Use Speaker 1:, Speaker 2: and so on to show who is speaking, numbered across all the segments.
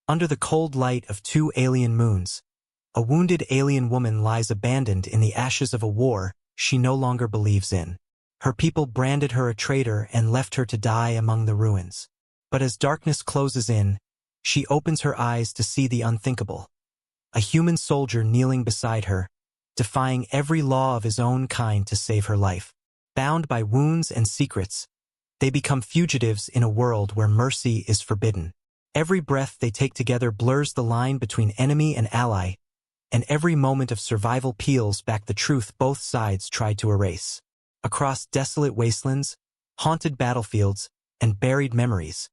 Speaker 1: Under the cold light of 2 alien moons, a wounded alien woman lies abandoned in the ashes of a war she no longer believes in. Her people branded her a traitor and left her to die among the ruins. But as darkness closes in, she opens her eyes to see the unthinkable. A human soldier kneeling beside her, defying every law of his own kind to save her life. Bound by wounds and secrets, they become fugitives in a world where mercy is forbidden. Every breath they take together blurs the line between enemy and ally, and every moment of survival peels back the truth both sides tried to erase. Across desolate wastelands, haunted battlefields, and buried memories,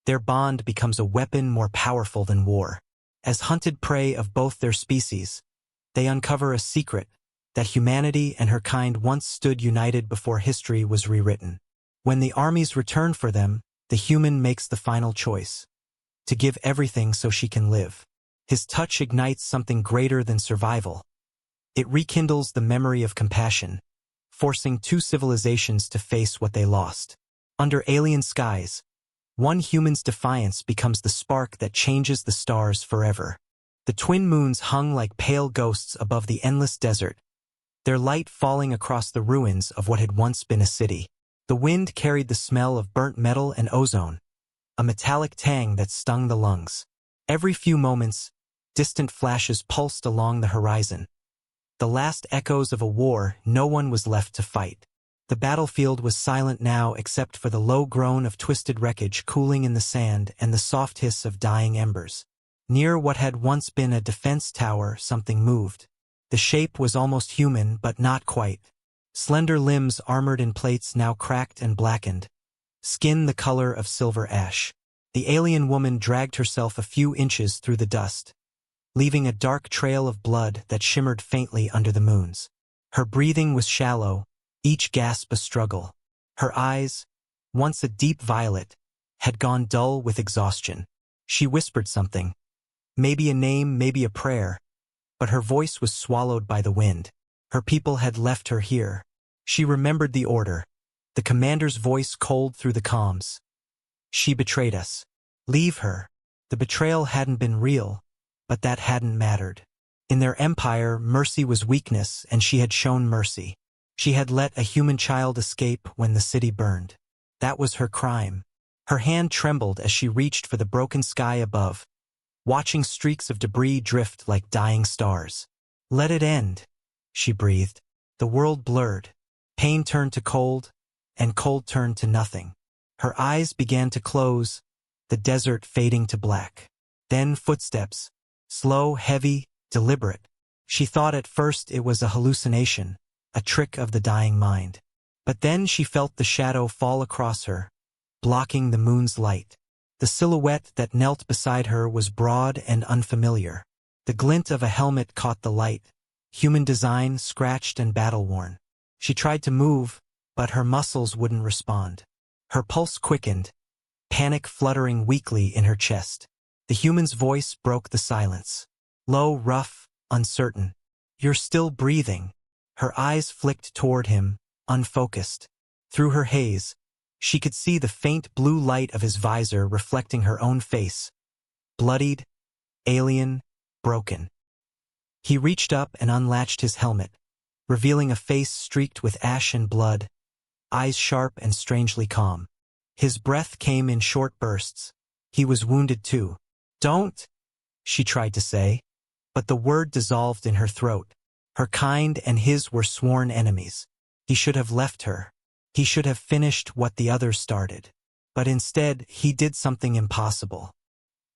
Speaker 1: their bond becomes a weapon more powerful than war. As hunted prey of both their species, they uncover a secret, that humanity and her kind once stood united before history was rewritten. When the armies return for them, the human makes the final choice: to give everything so she can live. His touch ignites something greater than survival. It rekindles the memory of compassion, forcing 2 civilizations to face what they lost. Under alien skies, one human's defiance becomes the spark that changes the stars forever. The twin moons hung like pale ghosts above the endless desert, their light falling across the ruins of what had once been a city. The wind carried the smell of burnt metal and ozone, a metallic tang that stung the lungs. Every few moments, distant flashes pulsed along the horizon. The last echoes of a war no one was left to fight. The battlefield was silent now except for the low groan of twisted wreckage cooling in the sand and the soft hiss of dying embers. Near what had once been a defense tower, something moved. The shape was almost human, but not quite. Slender limbs armored in plates now cracked and blackened, skin the color of silver ash. The alien woman dragged herself a few inches through the dust, leaving a dark trail of blood that shimmered faintly under the moons. Her breathing was shallow, each gasp a struggle. Her eyes, once a deep violet, had gone dull with exhaustion. She whispered something, maybe a name, maybe a prayer, but her voice was swallowed by the wind. Her people had left her here. She remembered the order, the commander's voice cold through the comms. She betrayed us. Leave her. The betrayal hadn't been real, but that hadn't mattered. In their empire, mercy was weakness, and she had shown mercy. She had let a human child escape when the city burned. That was her crime. Her hand trembled as she reached for the broken sky above, watching streaks of debris drift like dying stars. Let it end, she breathed. The world blurred. Pain turned to cold, and cold turned to nothing. Her eyes began to close, the desert fading to black. Then footsteps, slow, heavy, deliberate. She thought at first it was a hallucination, a trick of the dying mind. But then she felt the shadow fall across her, blocking the moon's light. The silhouette that knelt beside her was broad and unfamiliar. The glint of a helmet caught the light, human design, scratched and battle-worn. She tried to move, but her muscles wouldn't respond. Her pulse quickened, panic fluttering weakly in her chest. The human's voice broke the silence. Low, rough, uncertain. You're still breathing. Her eyes flicked toward him, unfocused. Through her haze, she could see the faint blue light of his visor reflecting her own face. Bloodied, alien, broken. He reached up and unlatched his helmet, revealing a face streaked with ash and blood, eyes sharp and strangely calm. His breath came in short bursts. He was wounded too. Don't, she tried to say, but the word dissolved in her throat. Her kind and his were sworn enemies. He should have left her. He should have finished what the others started. But instead, he did something impossible.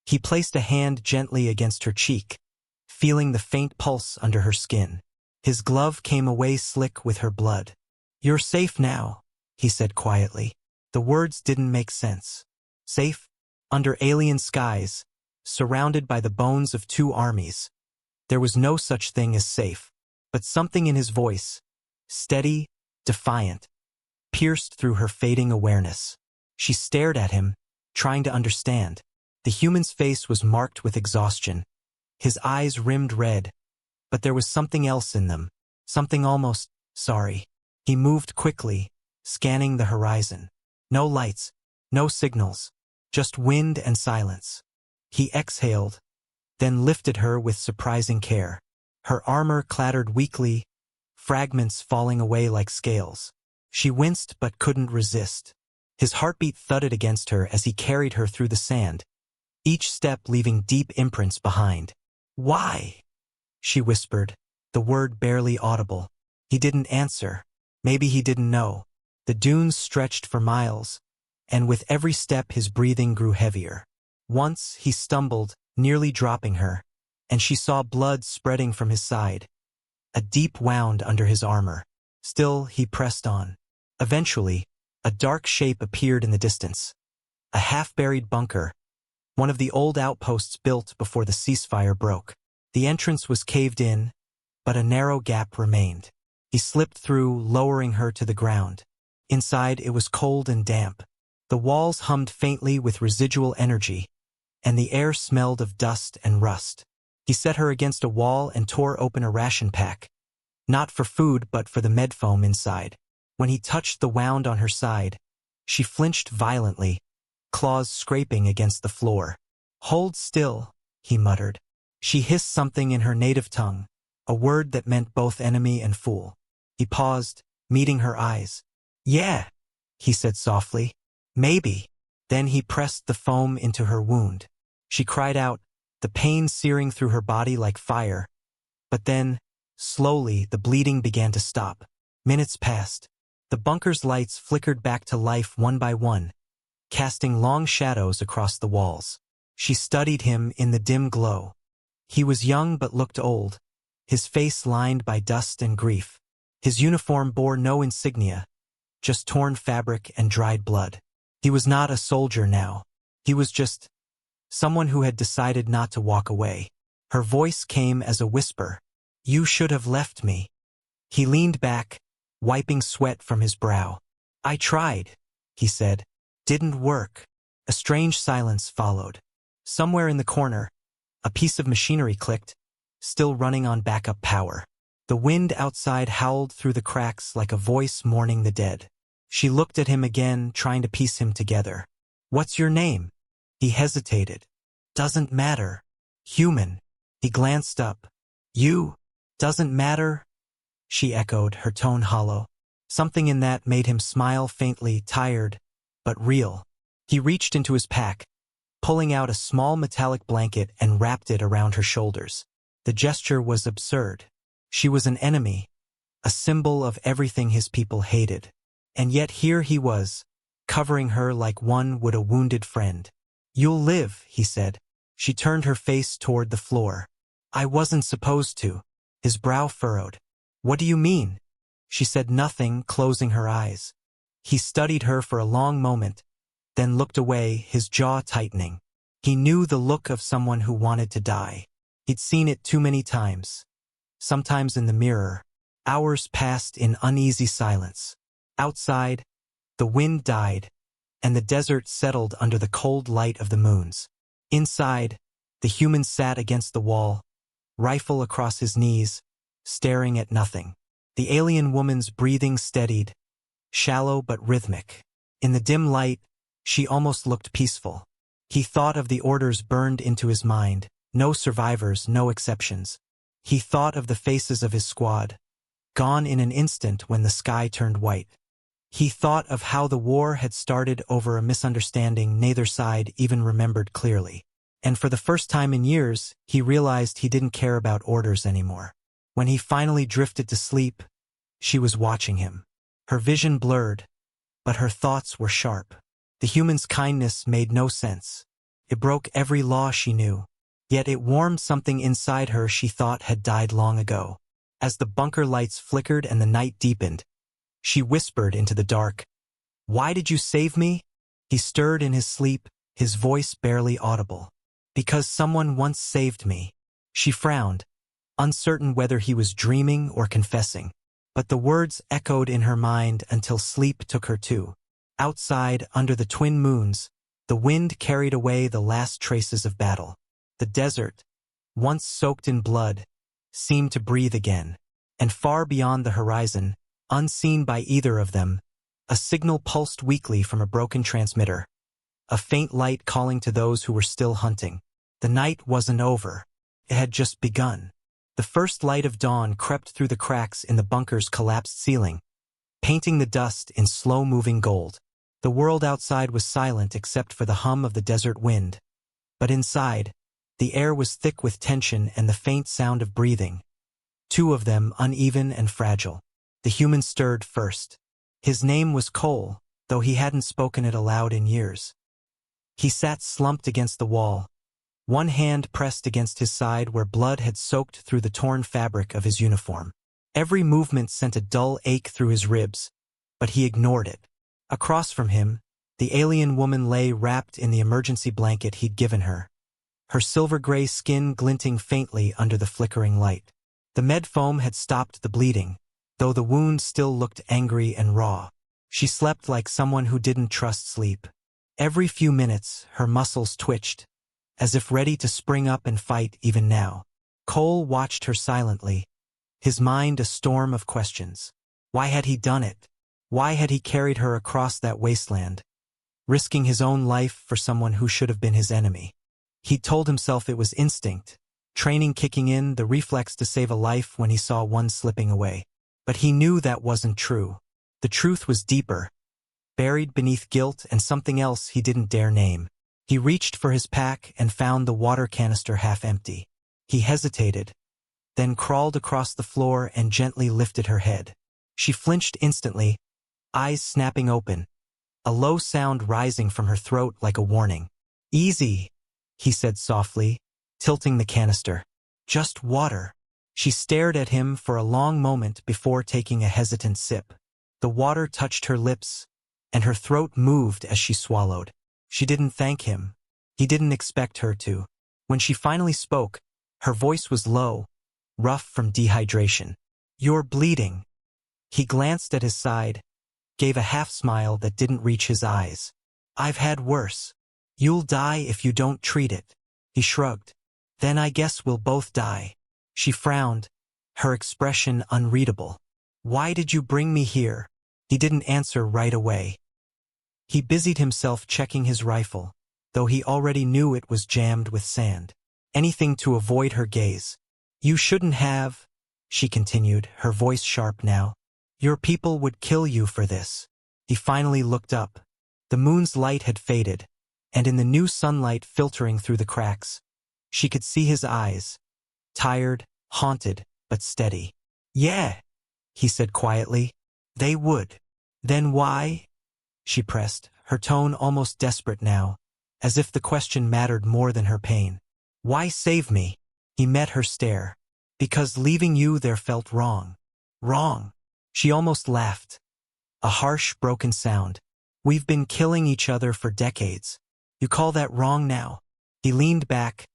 Speaker 1: He placed a hand gently against her cheek, feeling the faint pulse under her skin. His glove came away slick with her blood. You're safe now, he said quietly. The words didn't make sense. Safe? Under alien skies, surrounded by the bones of 2 armies. There was no such thing as safe. But something in his voice, steady, defiant, pierced through her fading awareness. She stared at him, trying to understand. The human's face was marked with exhaustion. His eyes rimmed red, but there was something else in them, something almost sorry. He moved quickly, scanning the horizon. No lights, no signals, just wind and silence. He exhaled, then lifted her with surprising care. Her armor clattered weakly, fragments falling away like scales. She winced but couldn't resist. His heartbeat thudded against her as he carried her through the sand, each step leaving deep imprints behind. "Why?" she whispered, the word barely audible. He didn't answer. Maybe he didn't know. The dunes stretched for miles, and with every step his breathing grew heavier. Once he stumbled, nearly dropping her, and she saw blood spreading from his side, a deep wound under his armor. Still, he pressed on. Eventually, a dark shape appeared in the distance. A half-buried bunker, one of the old outposts built before the ceasefire broke. The entrance was caved in, but a narrow gap remained. He slipped through, lowering her to the ground. Inside, it was cold and damp. The walls hummed faintly with residual energy, and the air smelled of dust and rust. He set her against a wall and tore open a ration pack, not for food but for the medfoam inside. When he touched the wound on her side, she flinched violently, claws scraping against the floor. "Hold still," he muttered. She hissed something in her native tongue, a word that meant both enemy and fool. He paused, meeting her eyes. "Yeah," he said softly. "Maybe." Then he pressed the foam into her wound. She cried out, the pain searing through her body like fire. But then, slowly, the bleeding began to stop. Minutes passed. The bunker's lights flickered back to life one by one, casting long shadows across the walls. She studied him in the dim glow. He was young but looked old, his face lined by dust and grief. His uniform bore no insignia, just torn fabric and dried blood. He was not a soldier now. He was just someone who had decided not to walk away. Her voice came as a whisper. "You should have left me." He leaned back, wiping sweat from his brow. "I tried," he said. "Didn't work." A strange silence followed. Somewhere in the corner, a piece of machinery clicked, still running on backup power. The wind outside howled through the cracks like a voice mourning the dead. She looked at him again, trying to piece him together. "What's your name?" He hesitated. "Doesn't matter. Human." He glanced up. "You? Doesn't matter?" she echoed, her tone hollow. Something in that made him smile faintly, tired, but real. He reached into his pack, pulling out a small metallic blanket and wrapped it around her shoulders. The gesture was absurd. She was an enemy, a symbol of everything his people hated. And yet here he was, covering her like one would a wounded friend. "You'll live," he said. She turned her face toward the floor. "I wasn't supposed to." His brow furrowed. "What do you mean?" She said nothing, closing her eyes. He studied her for a long moment, then looked away, his jaw tightening. He knew the look of someone who wanted to die. He'd seen it too many times. Sometimes in the mirror. Hours passed in uneasy silence. Outside, the wind died, and the desert settled under the cold light of the moons. Inside, the human sat against the wall, rifle across his knees, staring at nothing. The alien woman's breathing steadied, shallow but rhythmic. In the dim light, she almost looked peaceful. He thought of the orders burned into his mind, no survivors, no exceptions. He thought of the faces of his squad, gone in an instant when the sky turned white. He thought of how the war had started over a misunderstanding neither side even remembered clearly. And for the first time in years, he realized he didn't care about orders anymore. When he finally drifted to sleep, she was watching him. Her vision blurred, but her thoughts were sharp. The human's kindness made no sense. It broke every law she knew, yet it warmed something inside her she thought had died long ago. As the bunker lights flickered and the night deepened, she whispered into the dark, "Why did you save me?" He stirred in his sleep, his voice barely audible. "Because someone once saved me." She frowned, uncertain whether he was dreaming or confessing. But the words echoed in her mind until sleep took her too. Outside, under the twin moons, the wind carried away the last traces of battle. The desert, once soaked in blood, seemed to breathe again. And far beyond the horizon, unseen by either of them, a signal pulsed weakly from a broken transmitter, a faint light calling to those who were still hunting. The night wasn't over. It had just begun. The first light of dawn crept through the cracks in the bunker's collapsed ceiling, painting the dust in slow-moving gold. The world outside was silent except for the hum of the desert wind. But inside, the air was thick with tension and the faint sound of breathing. Two of them uneven and fragile. The human stirred first. His name was Cole, though he hadn't spoken it aloud in years. He sat slumped against the wall, one hand pressed against his side where blood had soaked through the torn fabric of his uniform. Every movement sent a dull ache through his ribs, but he ignored it. Across from him, the alien woman lay wrapped in the emergency blanket he'd given her, her silver-gray skin glinting faintly under the flickering light. The med foam had stopped the bleeding, though the wound still looked angry and raw. She slept like someone who didn't trust sleep. Every few minutes, her muscles twitched, as if ready to spring up and fight even now. Cole watched her silently, his mind a storm of questions. Why had he done it? Why had he carried her across that wasteland, risking his own life for someone who should have been his enemy? He'd told himself it was instinct, training kicking in, the reflex to save a life when he saw one slipping away. But he knew that wasn't true. The truth was deeper, buried beneath guilt and something else he didn't dare name. He reached for his pack and found the water canister half empty. He hesitated, then crawled across the floor and gently lifted her head. She flinched instantly, eyes snapping open, a low sound rising from her throat like a warning. "Easy," he said softly, tilting the canister. "Just water." She stared at him for a long moment before taking a hesitant sip. The water touched her lips, and her throat moved as she swallowed. She didn't thank him. He didn't expect her to. When she finally spoke, her voice was low, rough from dehydration. "You're bleeding." He glanced at his side, gave a half-smile that didn't reach his eyes. "I've had worse. You'll die if you don't treat it." He shrugged. "Then I guess we'll both die." She frowned, her expression unreadable. "Why did you bring me here?" He didn't answer right away. He busied himself checking his rifle, though he already knew it was jammed with sand. Anything to avoid her gaze. "You shouldn't have," she continued, her voice sharp now. "Your people would kill you for this." He finally looked up. The moon's light had faded, and in the new sunlight filtering through the cracks, she could see his eyes, tired, haunted, but steady. "Yeah," he said quietly. "They would." "Then why?" she pressed, her tone almost desperate now, as if the question mattered more than her pain. "Why save me?" He met her stare. "Because leaving you there felt wrong." "Wrong?" She almost laughed. A harsh, broken sound. "We've been killing each other for decades. You call that wrong now?" He leaned back,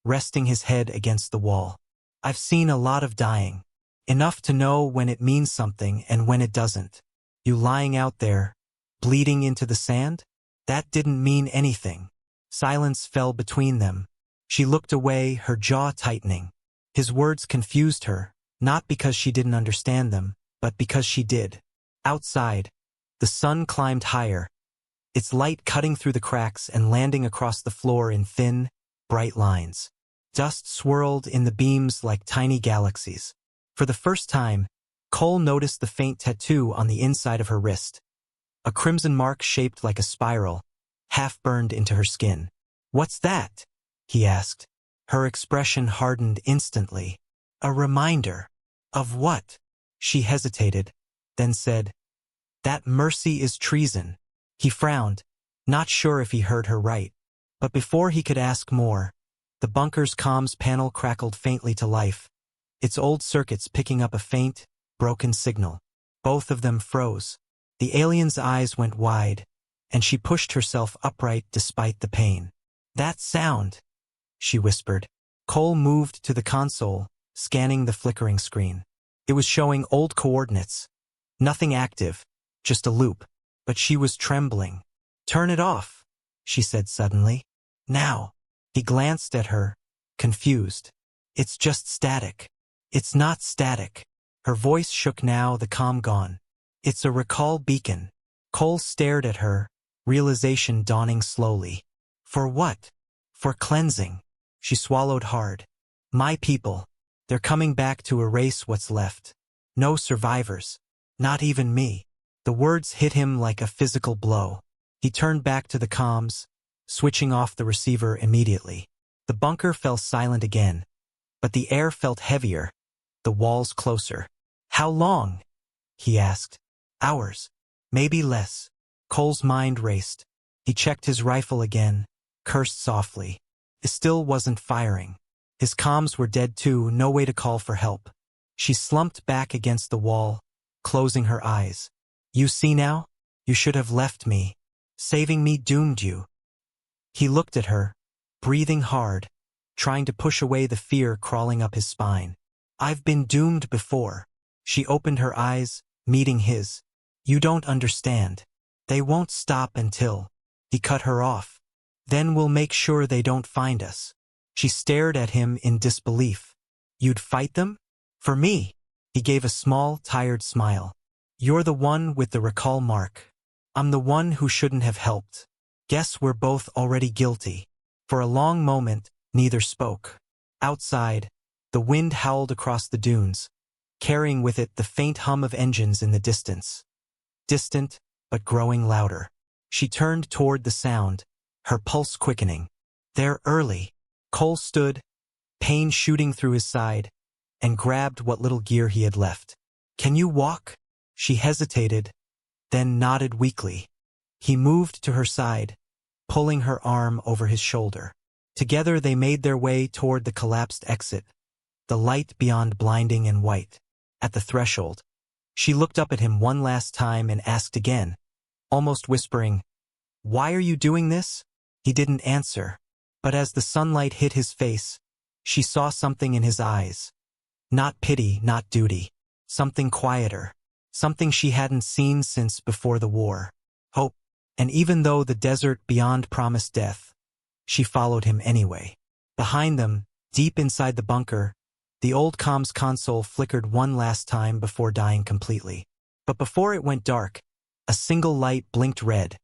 Speaker 1: resting his head against the wall. "I've seen a lot of dying. Enough to know when it means something and when it doesn't. You lying out there, bleeding into the sand? That didn't mean anything." Silence fell between them. She looked away, her jaw tightening. His words confused her, not because she didn't understand them, but because she did. Outside, the sun climbed higher, its light cutting through the cracks and landing across the floor in thin, bright lines. Dust swirled in the beams like tiny galaxies. For the first time, Cole noticed the faint tattoo on the inside of her wrist. A crimson mark shaped like a spiral, half burned into her skin. "What's that?" he asked. Her expression hardened instantly. "A reminder." "Of what?" She hesitated, then said, "That mercy is treason." He frowned, not sure if he heard her right. But before he could ask more, the bunker's comms panel crackled faintly to life, its old circuits picking up a faint, broken signal. Both of them froze. The alien's eyes went wide, and she pushed herself upright despite the pain. "That sound," she whispered. Cole moved to the console, scanning the flickering screen. It was showing old coordinates. Nothing active, just a loop. But she was trembling. "Turn it off," she said suddenly. "Now." He glanced at her, confused. "It's just static." "It's not static." Her voice shook now, the comm gone. "It's a recall beacon." Cole stared at her, realization dawning slowly. "For what?" "For cleansing." She swallowed hard. My people. They're coming back to erase what's left. No survivors. Not even me. The words hit him like a physical blow. He turned back to the comms, switching off the receiver immediately. The bunker fell silent again, but the air felt heavier, the walls closer. How long? He asked. Hours. Maybe less. Cole's mind raced. He checked his rifle again, cursed softly. It still wasn't firing. His comms were dead too, no way to call for help. She slumped back against the wall, closing her eyes. You see now? You should have left me. Saving me doomed you. He looked at her, breathing hard, trying to push away the fear crawling up his spine. I've been doomed before. She opened her eyes, meeting his. You don't understand. They won't stop until. He cut her off. Then we'll make sure they don't find us. She stared at him in disbelief. You'd fight them? For me. He gave a small, tired smile. You're the one with the recall mark. I'm the one who shouldn't have helped. Guess we're both already guilty. For a long moment, neither spoke. Outside, the wind howled across the dunes, carrying with it the faint hum of engines in the distance. Distant, but growing louder. She turned toward the sound, her pulse quickening. They're early. Cole stood, pain shooting through his side, and grabbed what little gear he had left. Can you walk? She hesitated, then nodded weakly. He moved to her side, pulling her arm over his shoulder. Together they made their way toward the collapsed exit, the light beyond blinding and white. At the threshold, she looked up at him one last time and asked again, almost whispering, Why are you doing this? He didn't answer, but as the sunlight hit his face, she saw something in his eyes. Not pity, not duty. Something quieter. Something she hadn't seen since before the war. Hope. And even though the desert beyond promised death, she followed him anyway. Behind them, deep inside the bunker, the old comms console flickered one last time before dying completely. But before it went dark, a single light blinked red,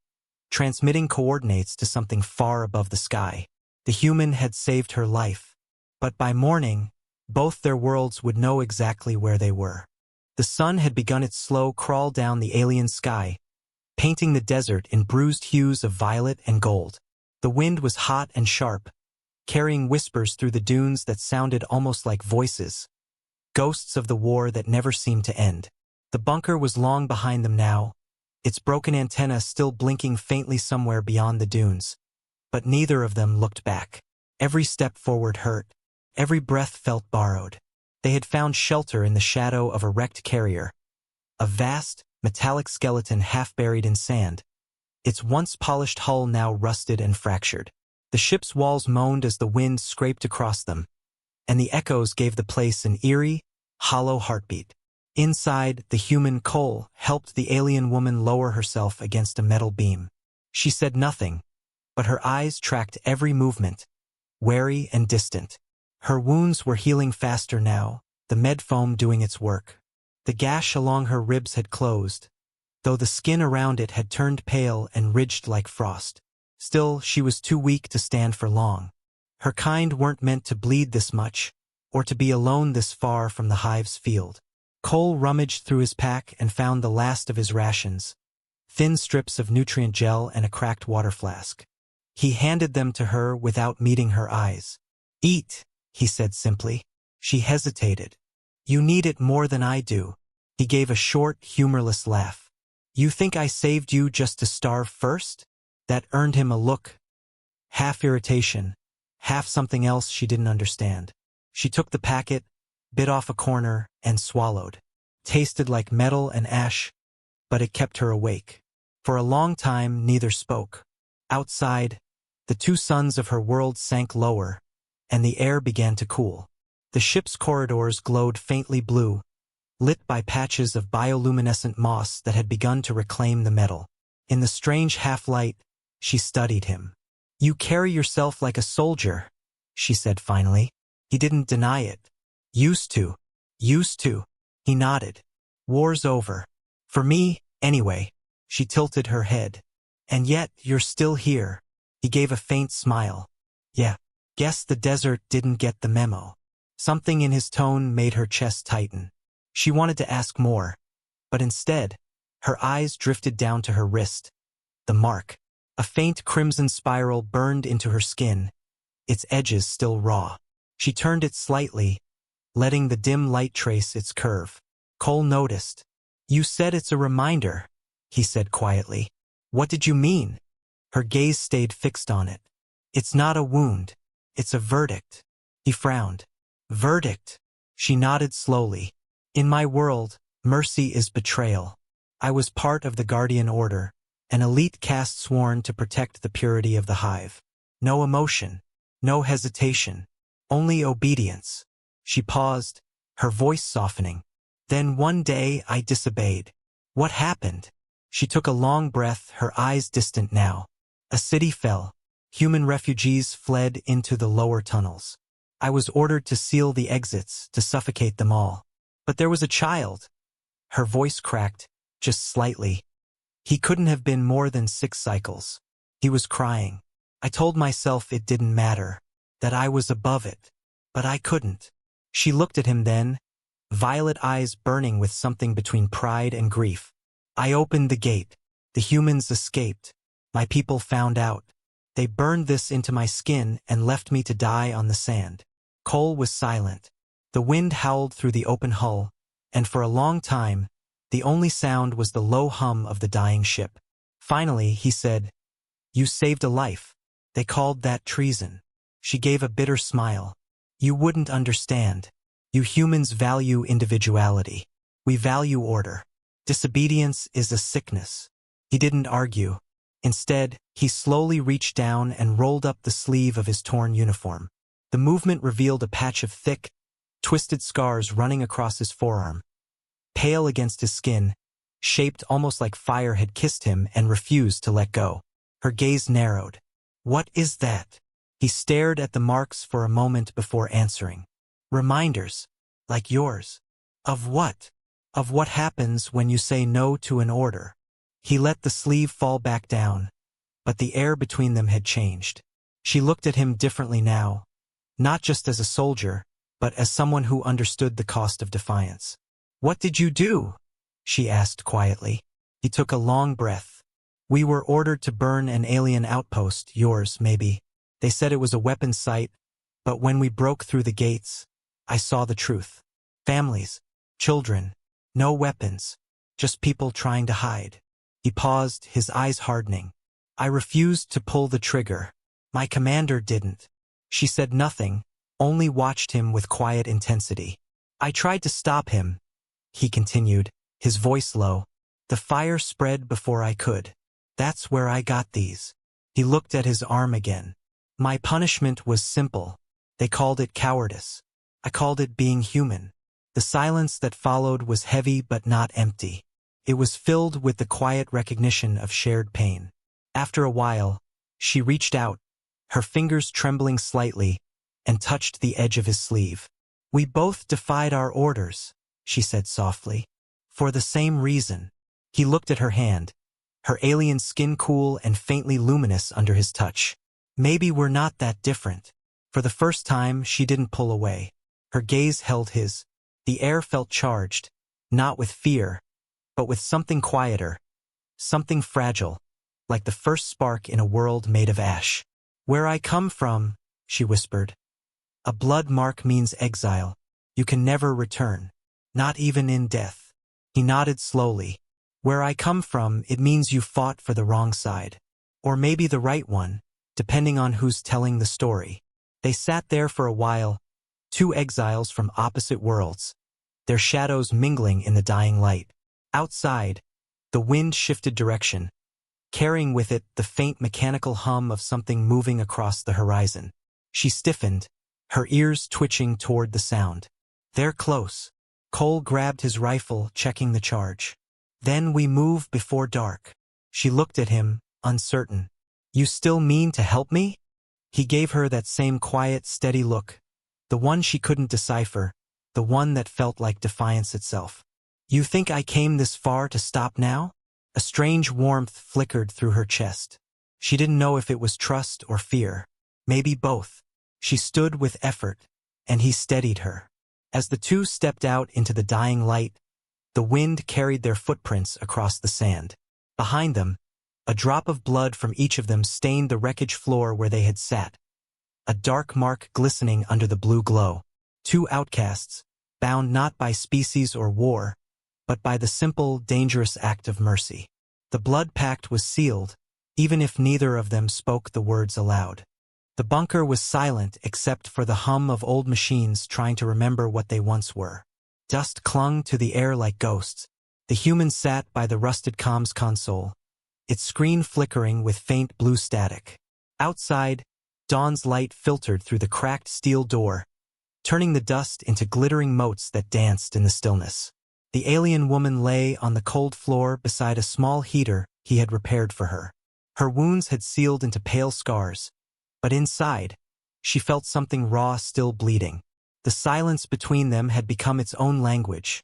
Speaker 1: transmitting coordinates to something far above the sky. The human had saved her life. But by morning, both their worlds would know exactly where they were. The sun had begun its slow crawl down the alien sky, painting the desert in bruised hues of violet and gold. The wind was hot and sharp, carrying whispers through the dunes that sounded almost like voices, ghosts of the war that never seemed to end. The bunker was long behind them now, its broken antenna still blinking faintly somewhere beyond the dunes. But neither of them looked back. Every step forward hurt. Every breath felt borrowed. They had found shelter in the shadow of a wrecked carrier, a vast, metallic skeleton half buried in sand, its once polished hull now rusted and fractured. The ship's walls moaned as the wind scraped across them, and the echoes gave the place an eerie, hollow heartbeat. Inside, the human Cole helped the alien woman lower herself against a metal beam. She said nothing, but her eyes tracked every movement, wary and distant. Her wounds were healing faster now, the med foam doing its work. The gash along her ribs had closed, though the skin around it had turned pale and ridged like frost. Still, she was too weak to stand for long. Her kind weren't meant to bleed this much, or to be alone this far from the hive's field. Cole rummaged through his pack and found the last of his rations, thin strips of nutrient gel and a cracked water flask. He handed them to her without meeting her eyes. Eat, he said simply. She hesitated. You need it more than I do. He gave a short, humorless laugh. You think I saved you just to starve first? That earned him a look. Half irritation, half something else she didn't understand. She took the packet, bit off a corner, and swallowed. Tasted like metal and ash, but it kept her awake. For a long time, neither spoke. Outside, the two suns of her world sank lower, and the air began to cool. The ship's corridors glowed faintly blue, lit by patches of bioluminescent moss that had begun to reclaim the metal. In the strange half-light, she studied him. You carry yourself like a soldier, she said finally. He didn't deny it. Used to. He nodded. War's over. For me, anyway. She tilted her head. And yet, you're still here. He gave a faint smile. Yeah. Guess the desert didn't get the memo. Something in his tone made her chest tighten. She wanted to ask more, but instead, her eyes drifted down to her wrist. The mark. A faint crimson spiral burned into her skin, its edges still raw. She turned it slightly, letting the dim light trace its curve. Cole noticed. "You said it's a reminder," he said quietly. "What did you mean?" Her gaze stayed fixed on it. "It's not a wound. It's a verdict." He frowned. "Verdict?" She nodded slowly. "In my world, mercy is betrayal. I was part of the Guardian Order, an elite caste sworn to protect the purity of the hive. No emotion, no hesitation, only obedience." She paused, her voice softening. "Then one day I disobeyed. What happened?" She took a long breath, her eyes distant now. "A city fell. Human refugees fled into the lower tunnels. I was ordered to seal the exits, to suffocate them all. But there was a child." Her voice cracked, just slightly. "He couldn't have been more than 6 cycles. He was crying. I told myself it didn't matter, that I was above it. But I couldn't." She looked at him then, violet eyes burning with something between pride and grief. "I opened the gate. The humans escaped. My people found out. They burned this into my skin and left me to die on the sand." Cole was silent. The wind howled through the open hull, and for a long time, the only sound was the low hum of the dying ship. Finally, he said, "You saved a life. They called that treason." She gave a bitter smile. "You wouldn't understand. You humans value individuality. We value order. Disobedience is a sickness." He didn't argue. Instead, he slowly reached down and rolled up the sleeve of his torn uniform. The movement revealed a patch of thick, twisted scars running across his forearm. Pale against his skin, shaped almost like fire had kissed him and refused to let go. Her gaze narrowed. "What is that?" He stared at the marks for a moment before answering. "Reminders. Like yours." "Of what?" "Of what happens when you say no to an order." He let the sleeve fall back down, but the air between them had changed. She looked at him differently now, not just as a soldier, but as someone who understood the cost of defiance. "What did you do?" she asked quietly. He took a long breath. "We were ordered to burn an alien outpost, yours, maybe. They said it was a weapon site, but when we broke through the gates, I saw the truth. Families, children, no weapons, just people trying to hide." He paused, his eyes hardening. "I refused to pull the trigger. My commander didn't." She said nothing, only watched him with quiet intensity. "I tried to stop him," he continued, his voice low. "The fire spread before I could. That's where I got these." He looked at his arm again. "My punishment was simple. They called it cowardice. I called it being human." The silence that followed was heavy but not empty. It was filled with the quiet recognition of shared pain. After a while, she reached out, her fingers trembling slightly, and touched the edge of his sleeve. "We both defied our orders," she said softly. "For the same reason." He looked at her hand, her alien skin cool and faintly luminous under his touch. "Maybe we're not that different." For the first time, she didn't pull away. Her gaze held his. The air felt charged, not with fear, but with something quieter, something fragile, like the first spark in a world made of ash. "Where I come from," she whispered, "a blood mark means exile. You can never return, not even in death." He nodded slowly. "Where I come from, it means you fought for the wrong side. Or maybe the right one, depending on who's telling the story." They sat there for a while, 2 exiles from opposite worlds, their shadows mingling in the dying light. Outside, the wind shifted direction, carrying with it the faint mechanical hum of something moving across the horizon. She stiffened, her ears twitching toward the sound. "They're close." Cole grabbed his rifle, checking the charge. "Then we move before dark." She looked at him, uncertain. "You still mean to help me?" He gave her that same quiet, steady look, the one she couldn't decipher, the one that felt like defiance itself. "You think I came this far to stop now?" A strange warmth flickered through her chest. She didn't know if it was trust or fear. Maybe both. She stood with effort, and he steadied her. As the two stepped out into the dying light, the wind carried their footprints across the sand. Behind them, a drop of blood from each of them stained the wreckage floor where they had sat, a dark mark glistening under the blue glow. Two outcasts, bound not by species or war, but by the simple, dangerous act of mercy. The blood pact was sealed, even if neither of them spoke the words aloud. The bunker was silent except for the hum of old machines trying to remember what they once were. Dust clung to the air like ghosts. The human sat by the rusted comms console, its screen flickering with faint blue static. Outside, dawn's light filtered through the cracked steel door, turning the dust into glittering motes that danced in the stillness. The alien woman lay on the cold floor beside a small heater he had repaired for her. Her wounds had sealed into pale scars, but inside, she felt something raw still bleeding. The silence between them had become its own language,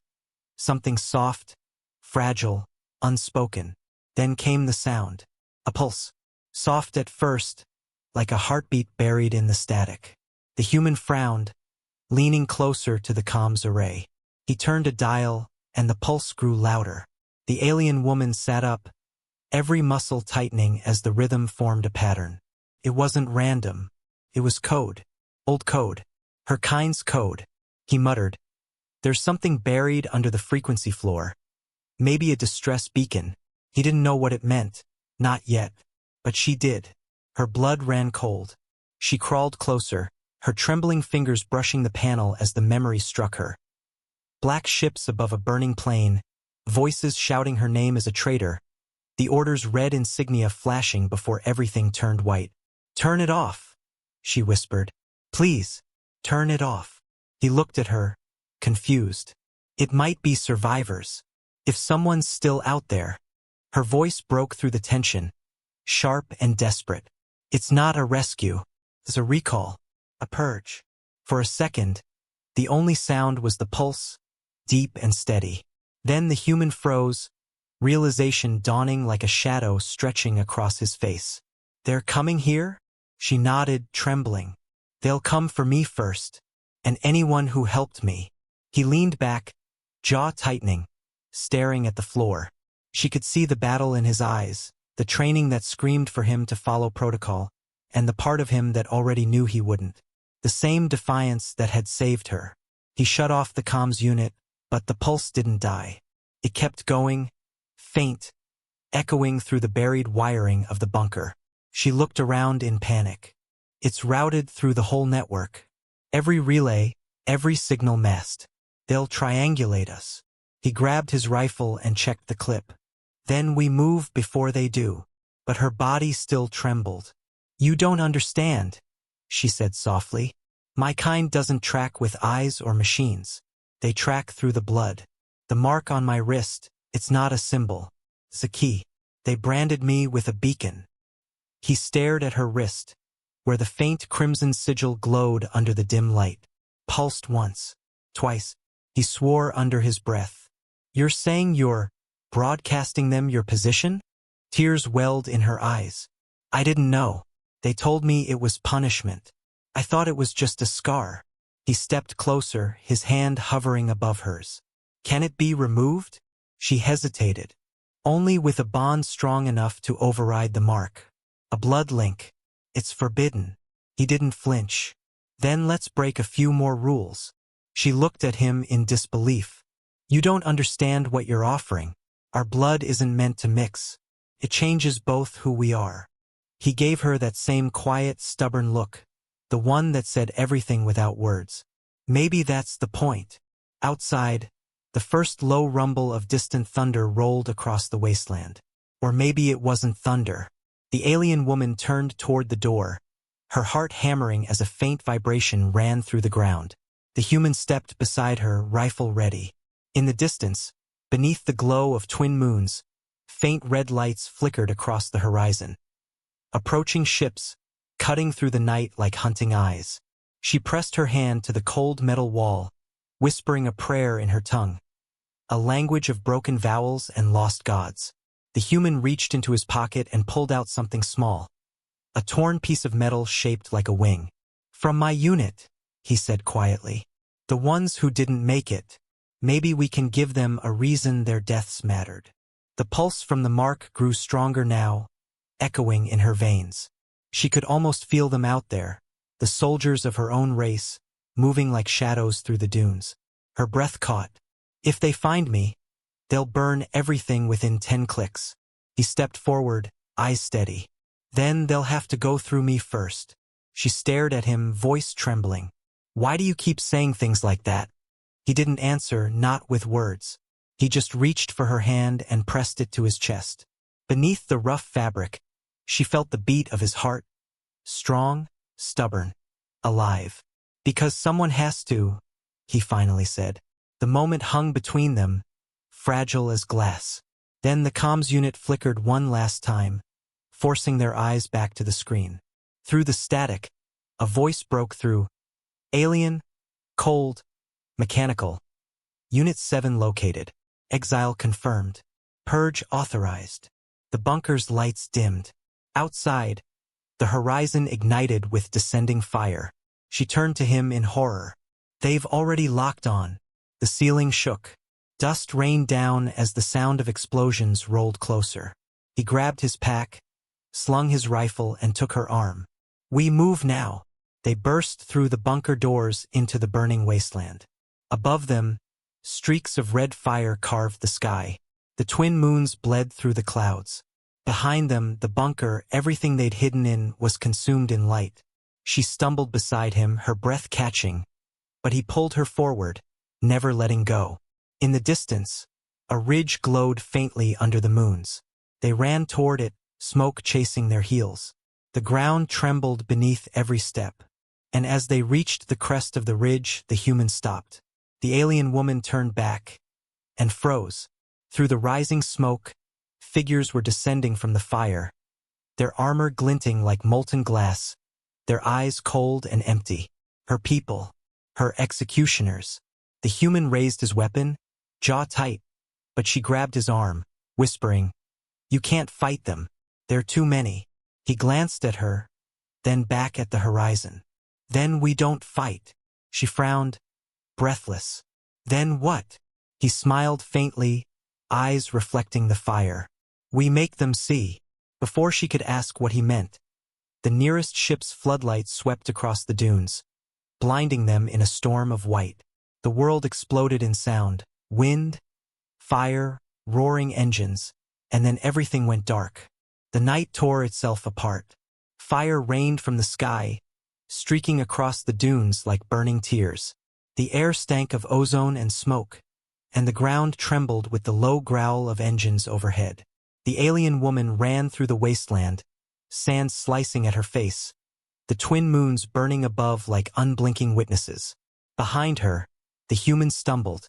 Speaker 1: something soft, fragile, unspoken. Then came the sound, a pulse, soft at first, like a heartbeat buried in the static. The human frowned, leaning closer to the comms array. He turned a dial, and the pulse grew louder. The alien woman sat up, every muscle tightening as the rhythm formed a pattern. It wasn't random. It was code. Old code. Her kind's code. He muttered. There's something buried under the frequency floor. Maybe a distress beacon. He didn't know what it meant. Not yet. But she did. Her blood ran cold. She crawled closer, her trembling fingers brushing the panel as the memory struck her. Black ships above a burning plane, voices shouting her name as a traitor, the order's red insignia flashing before everything turned white. Turn it off, she whispered. Please, turn it off. He looked at her, confused. It might be survivors. If someone's still out there. Her voice broke through the tension, sharp and desperate. It's not a rescue. It's a recall. A purge. For a second, the only sound was the pulse, deep and steady. Then the human froze, realization dawning like a shadow stretching across his face. They're coming here? She nodded, trembling. They'll come for me first, and anyone who helped me. He leaned back, jaw tightening, staring at the floor. She could see the battle in his eyes, the training that screamed for him to follow protocol, and the part of him that already knew he wouldn't. The same defiance that had saved her. He shut off the comms unit, but the pulse didn't die. It kept going, faint, echoing through the buried wiring of the bunker. She looked around in panic. It's routed through the whole network. Every relay, every signal mast. They'll triangulate us. He grabbed his rifle and checked the clip. Then we move before they do. But her body still trembled. You don't understand, she said softly. My kind doesn't track with eyes or machines. They track through the blood. The mark on my wrist, it's not a symbol. It's a key. They branded me with a beacon. He stared at her wrist, where the faint crimson sigil glowed under the dim light. Pulsed once, twice. He swore under his breath. You're saying you're broadcasting them your position? Tears welled in her eyes. I didn't know. They told me it was punishment. I thought it was just a scar. He stepped closer, his hand hovering above hers. Can it be removed? She hesitated. Only with a bond strong enough to override the mark. A blood link. It's forbidden. He didn't flinch. Then let's break a few more rules. She looked at him in disbelief. You don't understand what you're offering. Our blood isn't meant to mix. It changes both who we are. He gave her that same quiet, stubborn look, the one that said everything without words. Maybe that's the point. Outside, the first low rumble of distant thunder rolled across the wasteland. Or maybe it wasn't thunder. The alien woman turned toward the door, her heart hammering as a faint vibration ran through the ground. The human stepped beside her, rifle ready. In the distance, beneath the glow of twin moons, faint red lights flickered across the horizon. Approaching ships, cutting through the night like hunting eyes. She pressed her hand to the cold metal wall, whispering a prayer in her tongue. A language of broken vowels and lost gods. The human reached into his pocket and pulled out something small. A torn piece of metal shaped like a wing. "From my unit," he said quietly. "The ones who didn't make it. Maybe we can give them a reason their deaths mattered." The pulse from the mark grew stronger now, echoing in her veins. She could almost feel them out there, the soldiers of her own race, moving like shadows through the dunes. Her breath caught. "If they find me, they'll burn everything within 10 clicks. He stepped forward, eyes steady. "Then they'll have to go through me first." She stared at him, voice trembling. "Why do you keep saying things like that?" He didn't answer, not with words. He just reached for her hand and pressed it to his chest. Beneath the rough fabric, she felt the beat of his heart. Strong, stubborn, alive. "Because someone has to," he finally said. The moment hung between them, fragile as glass. Then the comms unit flickered one last time, forcing their eyes back to the screen. Through the static, a voice broke through. "Alien, cold, mechanical. Unit 7 located. Exile confirmed. Purge authorized." The bunker's lights dimmed. Outside, the horizon ignited with descending fire. She turned to him in horror. "They've already locked on." The ceiling shook. Dust rained down as the sound of explosions rolled closer. He grabbed his pack, slung his rifle, and took her arm. "We move now." They burst through the bunker doors into the burning wasteland. Above them, streaks of red fire carved the sky. The twin moons bled through the clouds. Behind them, the bunker, everything they'd hidden in, was consumed in light. She stumbled beside him, her breath catching, but he pulled her forward, never letting go. In the distance, a ridge glowed faintly under the moons. They ran toward it, smoke chasing their heels. The ground trembled beneath every step, and as they reached the crest of the ridge, the humans stopped. The alien woman turned back and froze. Through the rising smoke, figures were descending from the fire, their armor glinting like molten glass, their eyes cold and empty. Her people, her executioners. The human raised his weapon, jaw tight, but she grabbed his arm, whispering, "You can't fight them. They're too many." He glanced at her, then back at the horizon. "Then we don't fight." She frowned, breathless. "Then what?" He smiled faintly, eyes reflecting the fire. "We make them see." Before she could ask what he meant, the nearest ship's floodlights swept across the dunes, blinding them in a storm of white. The world exploded in sound, wind, fire, roaring engines, and then everything went dark. The night tore itself apart. Fire rained from the sky, streaking across the dunes like burning tears. The air stank of ozone and smoke, and the ground trembled with the low growl of engines overhead. The alien woman ran through the wasteland, sand slicing at her face, the twin moons burning above like unblinking witnesses. Behind her, the human stumbled,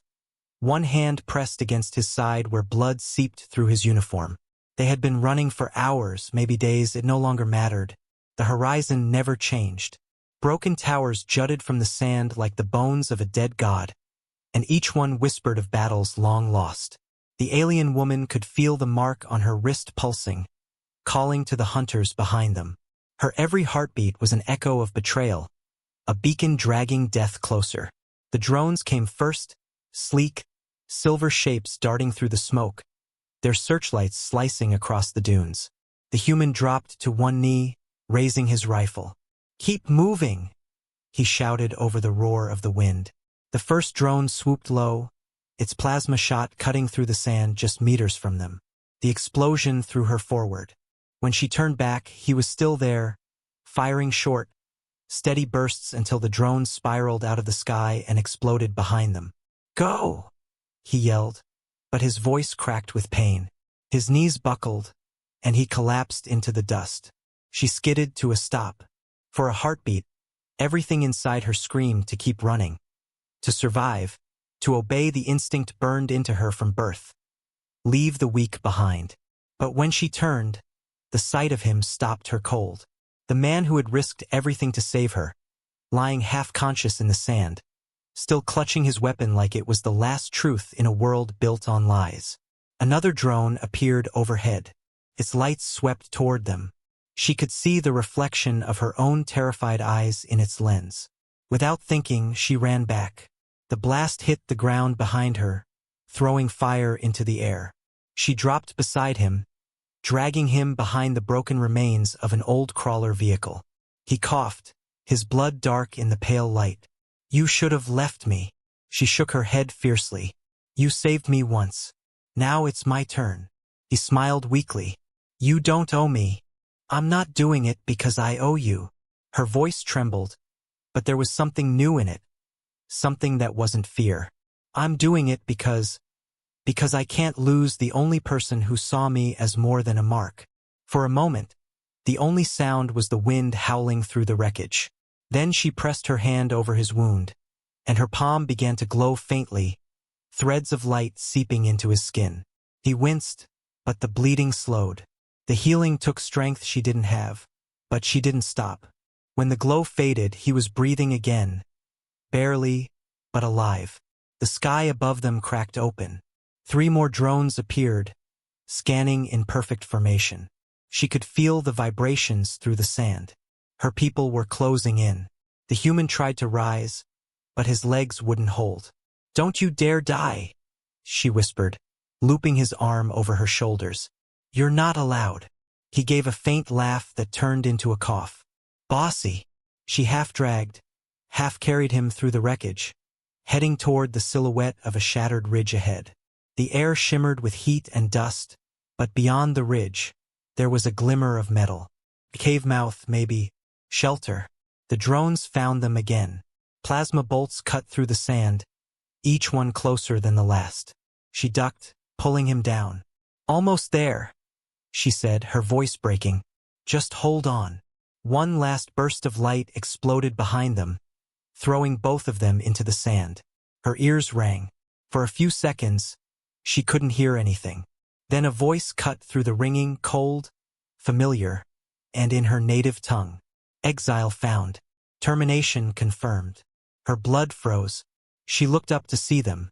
Speaker 1: one hand pressed against his side where blood seeped through his uniform. They had been running for hours, maybe days, it no longer mattered. The horizon never changed. Broken towers jutted from the sand like the bones of a dead god, and each one whispered of battles long lost. The alien woman could feel the mark on her wrist pulsing, calling to the hunters behind them. Her every heartbeat was an echo of betrayal, a beacon dragging death closer. The drones came first, sleek, silver shapes darting through the smoke, their searchlights slicing across the dunes. The human dropped to one knee, raising his rifle. "Keep moving," he shouted over the roar of the wind. The first drone swooped low, its plasma shot cutting through the sand just meters from them. The explosion threw her forward. When she turned back, he was still there, firing short, steady bursts until the drone spiraled out of the sky and exploded behind them. "Go!" he yelled, but his voice cracked with pain. His knees buckled, and he collapsed into the dust. She skidded to a stop. For a heartbeat, everything inside her screamed to keep running, to survive, to obey the instinct burned into her from birth. Leave the weak behind. But when she turned, the sight of him stopped her cold. The man who had risked everything to save her, lying half-conscious in the sand, still clutching his weapon like it was the last truth in a world built on lies. Another drone appeared overhead. Its lights swept toward them. She could see the reflection of her own terrified eyes in its lens. Without thinking, she ran back. The blast hit the ground behind her, throwing fire into the air. She dropped beside him, dragging him behind the broken remains of an old crawler vehicle. He coughed, his blood dark in the pale light. "You should have left me." She shook her head fiercely. "You saved me once. Now it's my turn." He smiled weakly. "You don't owe me. I'm not doing it because I owe you." Her voice trembled, but there was something new in it, something that wasn't fear. "I'm doing it because I can't lose the only person who saw me as more than a mark." For a moment, the only sound was the wind howling through the wreckage. Then she pressed her hand over his wound, and her palm began to glow faintly, threads of light seeping into his skin. He winced, but the bleeding slowed. The healing took strength she didn't have, but she didn't stop. When the glow faded, he was breathing again, barely, but alive. The sky above them cracked open. 3 more drones appeared, scanning in perfect formation. She could feel the vibrations through the sand. Her people were closing in. The human tried to rise, but his legs wouldn't hold. "Don't you dare die," she whispered, looping his arm over her shoulders. "You're not allowed." He gave a faint laugh that turned into a cough. "Bossy." She half dragged, half carried him through the wreckage, heading toward the silhouette of a shattered ridge ahead. The air shimmered with heat and dust, but beyond the ridge, there was a glimmer of metal. A cave mouth, maybe. Shelter. The drones found them again. Plasma bolts cut through the sand, each one closer than the last. She ducked, pulling him down. "Almost there," she said, her voice breaking. "Just hold on." One last burst of light exploded behind them, throwing both of them into the sand. Her ears rang. For a few seconds, she couldn't hear anything. Then a voice cut through the ringing, cold, familiar, and in her native tongue. "Exile found. Termination confirmed." Her blood froze. She looked up to see them.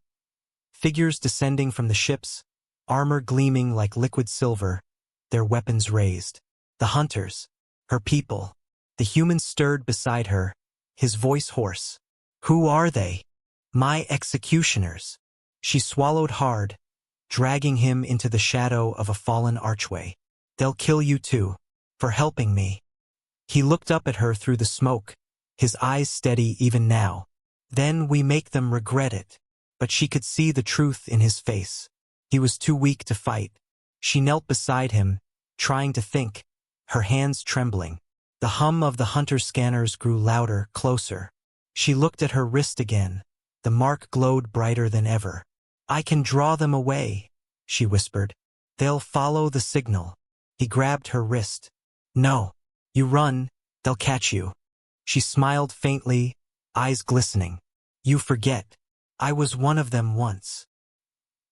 Speaker 1: Figures descending from the ships, armor gleaming like liquid silver, their weapons raised. The hunters. Her people. The human stirred beside her, his voice hoarse. "Who are they?" "My executioners." She swallowed hard, dragging him into the shadow of a fallen archway. "They'll kill you too, for helping me." He looked up at her through the smoke, his eyes steady even now. "Then we make them regret it." But she could see the truth in his face. He was too weak to fight. She knelt beside him, trying to think, her hands trembling. The hum of the hunter scanners grew louder, closer. She looked at her wrist again. The mark glowed brighter than ever. "I can draw them away," she whispered. "They'll follow the signal." He grabbed her wrist. "No. You run, they'll catch you." She smiled faintly, eyes glistening. "You forget. I was one of them once."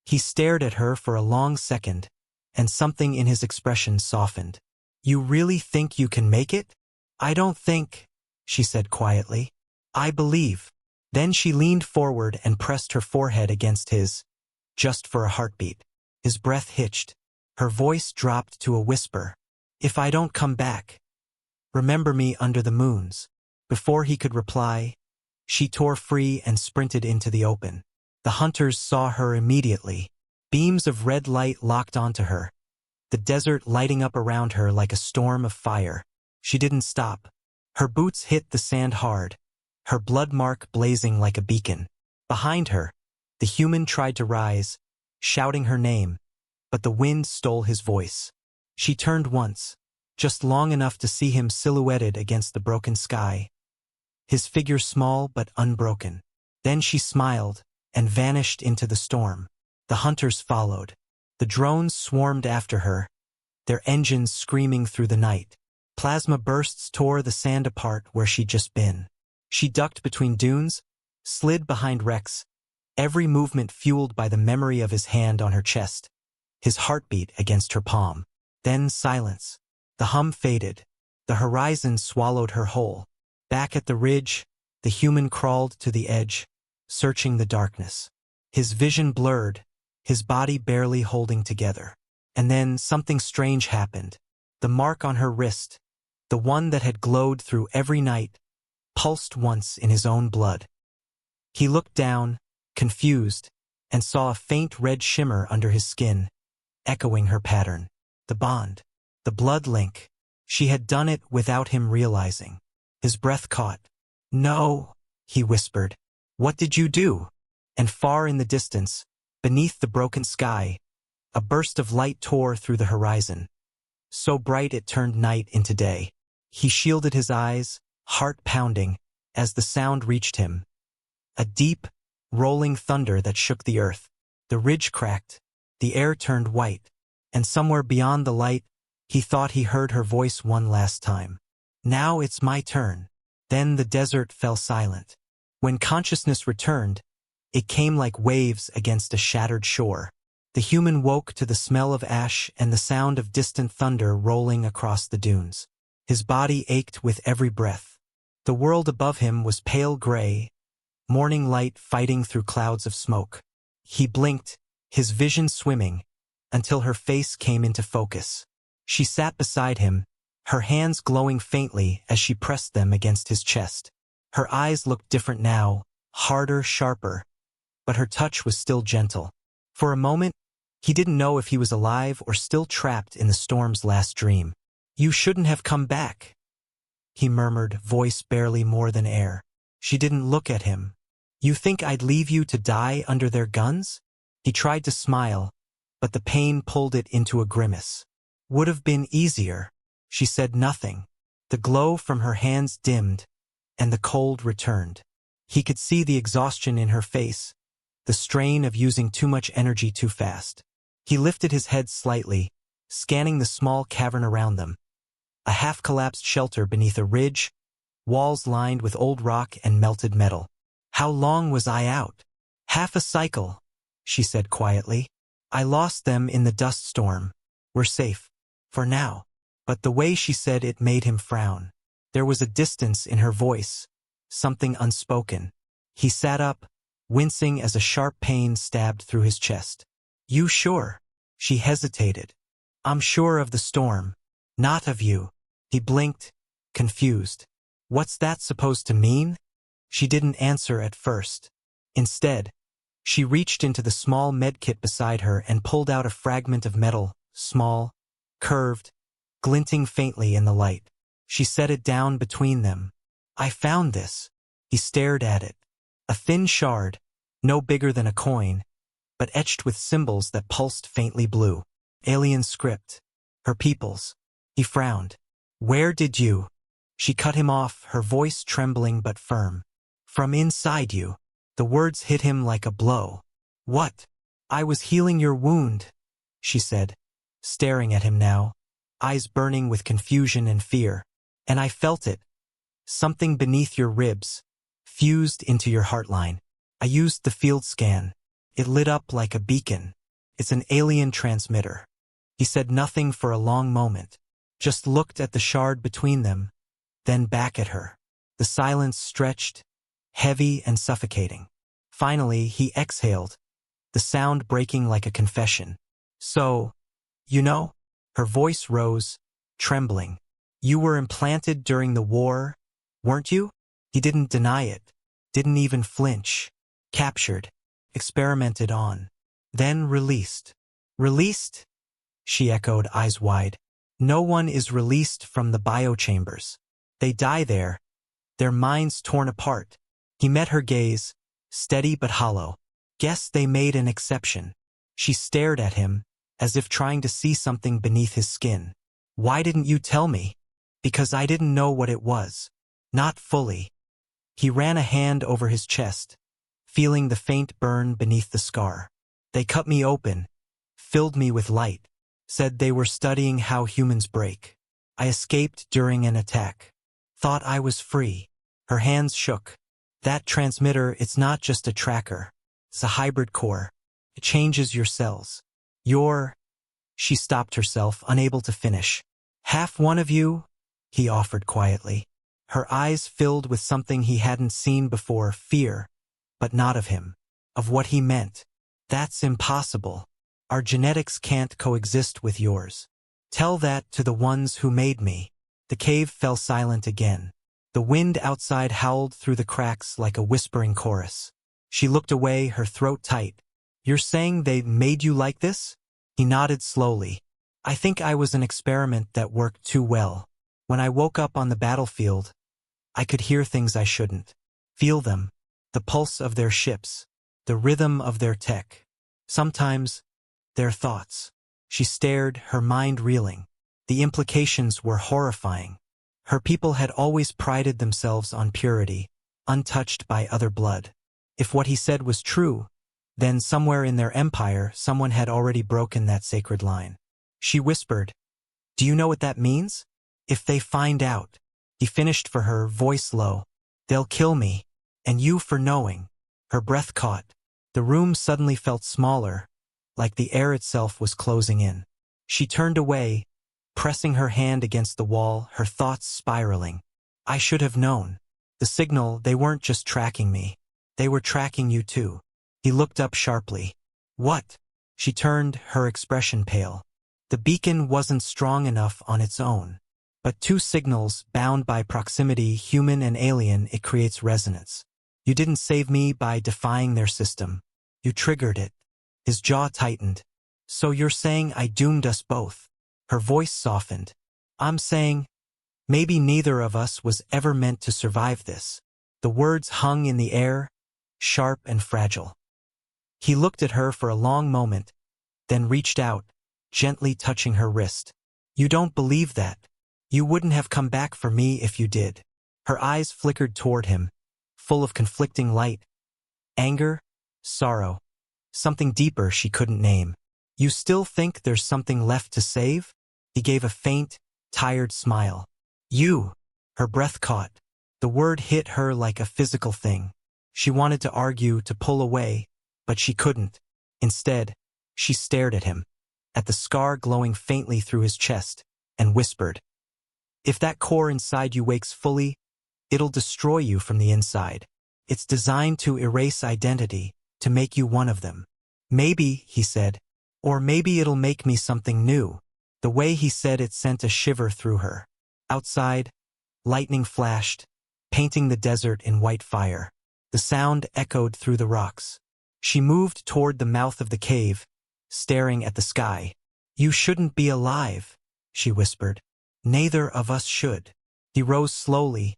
Speaker 1: He stared at her for a long second, and something in his expression softened. "You really think you can make it?" "I don't think," she said quietly. "I believe." Then she leaned forward and pressed her forehead against his, just for a heartbeat. His breath hitched. Her voice dropped to a whisper. "If I don't come back, remember me under the moons." Before he could reply, she tore free and sprinted into the open. The hunters saw her immediately. Beams of red light locked onto her, the desert lighting up around her like a storm of fire. She didn't stop. Her boots hit the sand hard, her blood mark blazing like a beacon. Behind her, the human tried to rise, shouting her name, but the wind stole his voice. She turned once, just long enough to see him silhouetted against the broken sky, his figure small but unbroken. Then she smiled and vanished into the storm. The hunters followed. The drones swarmed after her, their engines screaming through the night. Plasma bursts tore the sand apart where she'd just been. She ducked between dunes, slid behind wrecks, every movement fueled by the memory of his hand on her chest, his heartbeat against her palm. Then silence. The hum faded. The horizon swallowed her whole. Back at the ridge, the human crawled to the edge, searching the darkness. His vision blurred, his body barely holding together. And then something strange happened. The mark on her wrist, the one that had glowed through every night, pulsed once in his own blood. He looked down, confused, and saw a faint red shimmer under his skin, echoing her pattern. The bond. The blood link. She had done it without him realizing. His breath caught. "No," he whispered. "What did you do?" And far in the distance, beneath the broken sky, a burst of light tore through the horizon. So bright it turned night into day. He shielded his eyes, heart pounding, as the sound reached him. A deep, rolling thunder that shook the earth. The ridge cracked, the air turned white, and somewhere beyond the light, he thought he heard her voice one last time. "Now it's my turn." Then the desert fell silent. When consciousness returned, it came like waves against a shattered shore. The human woke to the smell of ash and the sound of distant thunder rolling across the dunes. His body ached with every breath. The world above him was pale gray, morning light fighting through clouds of smoke. He blinked, his vision swimming, until her face came into focus. She sat beside him, her hands glowing faintly as she pressed them against his chest. Her eyes looked different now, harder, sharper, but her touch was still gentle. For a moment, he didn't know if he was alive or still trapped in the storm's last dream. "You shouldn't have come back," he murmured, voice barely more than air. She didn't look at him. "You think I'd leave you to die under their guns?" He tried to smile, but the pain pulled it into a grimace. "Would have been easier." She said nothing. The glow from her hands dimmed, and the cold returned. He could see the exhaustion in her face, the strain of using too much energy too fast. He lifted his head slightly, scanning the small cavern around them. A half-collapsed shelter beneath a ridge, walls lined with old rock and melted metal. "How long was I out?" "Half a cycle," she said quietly. "I lost them in the dust storm. We're safe. For now." But the way she said it made him frown. There was a distance in her voice, something unspoken. He sat up, wincing as a sharp pain stabbed through his chest. "You sure?" She hesitated. "I'm sure of the storm, not of you." He blinked, confused. "What's that supposed to mean?" She didn't answer at first. Instead, she reached into the small medkit beside her and pulled out a fragment of metal, small, curved, glinting faintly in the light. She set it down between them. "I found this." He stared at it. A thin shard, no bigger than a coin, but etched with symbols that pulsed faintly blue. Alien script. Her people's. He frowned. "Where did you?" She cut him off, her voice trembling but firm. "From inside you." The words hit him like a blow. "What?" "I was healing your wound," she said, staring at him now, eyes burning with confusion and fear. "And I felt it. Something beneath your ribs, fused into your heartline. I used the field scan. It lit up like a beacon. It's an alien transmitter." He said nothing for a long moment, just looked at the shard between them, then back at her. The silence stretched, heavy and suffocating. Finally, he exhaled, the sound breaking like a confession. "So, you know?" Her voice rose, trembling. "You were implanted during the war, weren't you?" He didn't deny it, didn't even flinch. "Captured, experimented on, then released." "Released?" she echoed, eyes wide. "No one is released from the biochambers. They die there, their minds torn apart." He met her gaze, steady but hollow. "Guess they made an exception." She stared at him, as if trying to see something beneath his skin. "Why didn't you tell me?" "Because I didn't know what it was. Not fully." He ran a hand over his chest, feeling the faint burn beneath the scar. "They cut me open, filled me with light, said they were studying how humans break. I escaped during an attack. Thought I was free." Her hands shook. "That transmitter, it's not just a tracker. It's a hybrid core. It changes your cells. You're—" She stopped herself, unable to finish. "Half one of you?" he offered quietly. Her eyes filled with something he hadn't seen before, fear, but not of him, of what he meant. "That's impossible. Our genetics can't coexist with yours. Tell that to the ones who made me." The cave fell silent again. The wind outside howled through the cracks like a whispering chorus. She looked away, her throat tight. "You're saying they made you like this?" He nodded slowly. "I think I was an experiment that worked too well. When I woke up on the battlefield, I could hear things I shouldn't. Feel them. The pulse of their ships. The rhythm of their tech. Sometimes, their thoughts." She stared, her mind reeling. The implications were horrifying. Her people had always prided themselves on purity, untouched by other blood. If what he said was true, then somewhere in their empire someone had already broken that sacred line. She whispered, "Do you know what that means? If they find out." He finished for her, voice low. "They'll kill me. And you for knowing." Her breath caught. The room suddenly felt smaller, like the air itself was closing in. She turned away, pressing her hand against the wall, her thoughts spiraling. "I should have known. The signal, they weren't just tracking me. They were tracking you too." He looked up sharply. "What?" She turned, her expression pale. "The beacon wasn't strong enough on its own. But two signals, bound by proximity, human and alien, it creates resonance. You didn't save me by defying their system. You triggered it." His jaw tightened. "So you're saying I doomed us both?" Her voice softened. "I'm saying, maybe neither of us was ever meant to survive this." The words hung in the air, sharp and fragile. He looked at her for a long moment, then reached out, gently touching her wrist. "You don't believe that. You wouldn't have come back for me if you did." Her eyes flickered toward him, full of conflicting light. Anger, sorrow, something deeper she couldn't name. "You still think there's something left to save?" He gave a faint, tired smile. "You." Her breath caught. The word hit her like a physical thing. She wanted to argue, to pull away, but she couldn't. Instead, she stared at him, at the scar glowing faintly through his chest, and whispered, "If that core inside you wakes fully, it'll destroy you from the inside. It's designed to erase identity, to make you one of them." "Maybe," he said, "or maybe it'll make me something new." The way he said it sent a shiver through her. Outside, lightning flashed, painting the desert in white fire. The sound echoed through the rocks. She moved toward the mouth of the cave, staring at the sky. "You shouldn't be alive," she whispered. "Neither of us should." He rose slowly,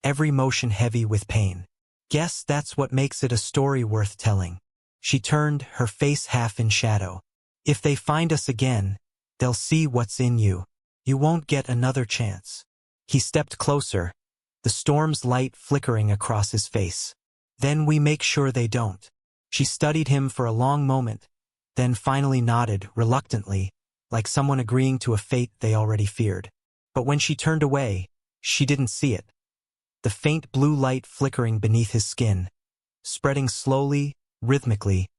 Speaker 1: every motion heavy with pain. "Guess that's what makes it a story worth telling." She turned, her face half in shadow. "If they find us again, they'll see what's in you. You won't get another chance." He stepped closer, the storm's light flickering across his face. "Then we make sure they don't." She studied him for a long moment, then finally nodded, reluctantly, like someone agreeing to a fate they already feared. But when she turned away, she didn't see it. The faint blue light flickering beneath his skin, spreading slowly, rhythmically,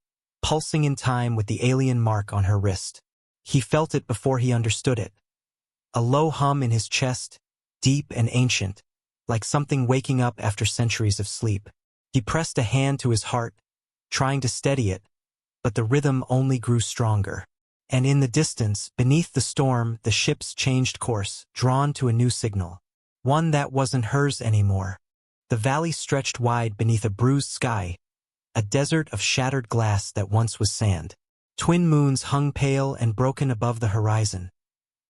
Speaker 1: pulsing in time with the alien mark on her wrist. He felt it before he understood it. A low hum in his chest, deep and ancient, like something waking up after centuries of sleep. He pressed a hand to his heart, trying to steady it, but the rhythm only grew stronger. And in the distance, beneath the storm, the ships changed course, drawn to a new signal. One that wasn't hers anymore. The valley stretched wide beneath a bruised sky, a desert of shattered glass that once was sand. Twin moons hung pale and broken above the horizon,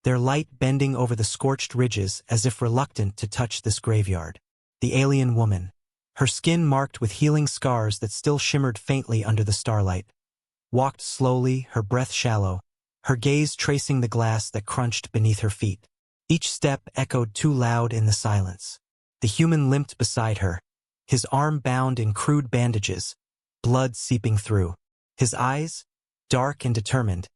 Speaker 1: their light bending over the scorched ridges as if reluctant to touch this graveyard. The alien woman, her skin marked with healing scars that still shimmered faintly under the starlight, walked slowly, her breath shallow, her gaze tracing the glass that crunched beneath her feet. Each step echoed too loud in the silence. The human limped beside her, his arm bound in crude bandages, blood seeping through. His eyes, dark and determined,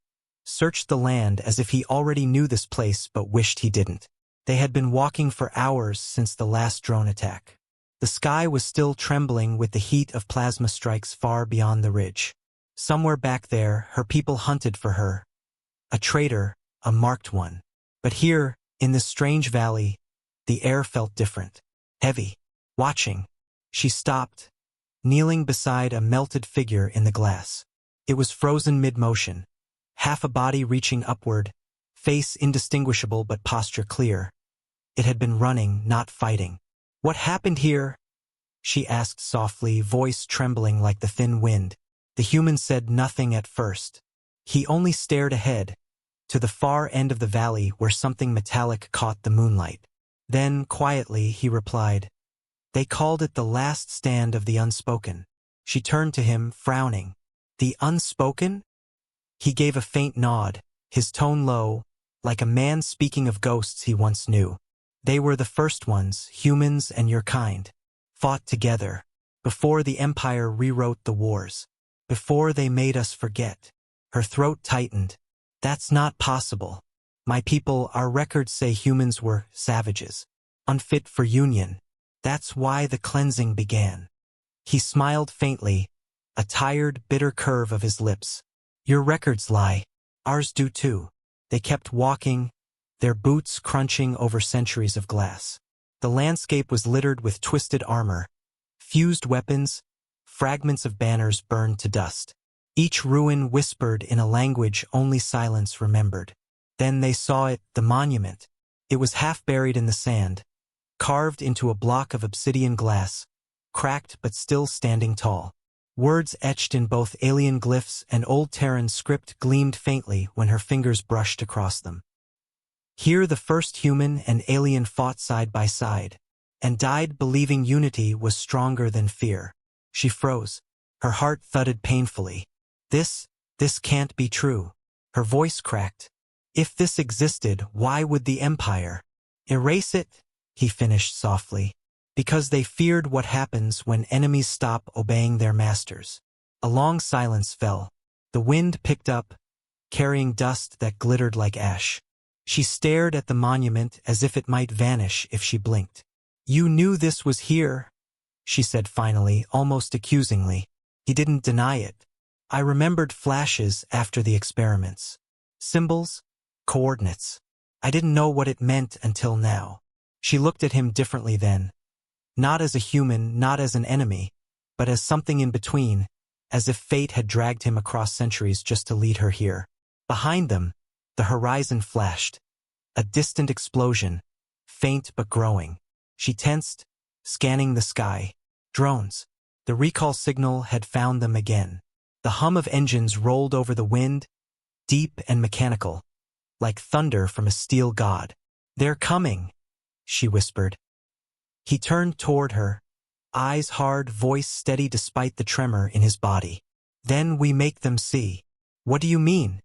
Speaker 1: searched the land as if he already knew this place but wished he didn't. They had been walking for hours since the last drone attack. The sky was still trembling with the heat of plasma strikes far beyond the ridge. Somewhere back there, her people hunted for her. A traitor, a marked one. But here, in this strange valley, the air felt different. Heavy. Watching. She stopped, kneeling beside a melted figure in the glass. It was frozen mid-motion, half a body reaching upward, face indistinguishable but posture clear. It had been running, not fighting. "What happened here?" she asked softly, voice trembling like the thin wind. The human said nothing at first. He only stared ahead, to the far end of the valley where something metallic caught the moonlight. Then, quietly, he replied, "They called it the last stand of the unspoken." She turned to him, frowning. "The unspoken?" He gave a faint nod, his tone low, like a man speaking of ghosts he once knew. "They were the first ones, humans and your kind. Fought together, before the Empire rewrote the wars. Before they made us forget." Her throat tightened. "That's not possible. My people, our records say humans were savages, unfit for union. That's why the cleansing began." He smiled faintly, a tired, bitter curve of his lips. "Your records lie. Ours do too." They kept walking, their boots crunching over centuries of glass. The landscape was littered with twisted armor, fused weapons, fragments of banners burned to dust. Each ruin whispered in a language only silence remembered. Then they saw it, the monument. It was half buried in the sand, carved into a block of obsidian glass, cracked but still standing tall. Words etched in both alien glyphs and Old Terran script gleamed faintly when her fingers brushed across them. Here the first human and alien fought side by side, and died believing unity was stronger than fear. She froze. Her heart thudded painfully. This can't be true." Her voice cracked. "If this existed, why would the Empire erase it?" He finished softly. "Because they feared what happens when enemies stop obeying their masters." A long silence fell. The wind picked up, carrying dust that glittered like ash. She stared at the monument as if it might vanish if she blinked. "You knew this was here," she said finally, almost accusingly. He didn't deny it. "I remembered flashes after the experiments. Symbols, coordinates. I didn't know what it meant until now." She looked at him differently then. Not as a human, not as an enemy, but as something in between, as if fate had dragged him across centuries just to lead her here. Behind them, the horizon flashed. A distant explosion, faint but growing. She tensed, scanning the sky. Drones. The recall signal had found them again. The hum of engines rolled over the wind, deep and mechanical, like thunder from a steel god. "They're coming," she whispered. He turned toward her, eyes hard, voice steady despite the tremor in his body. "Then we make them see." "What do you mean?"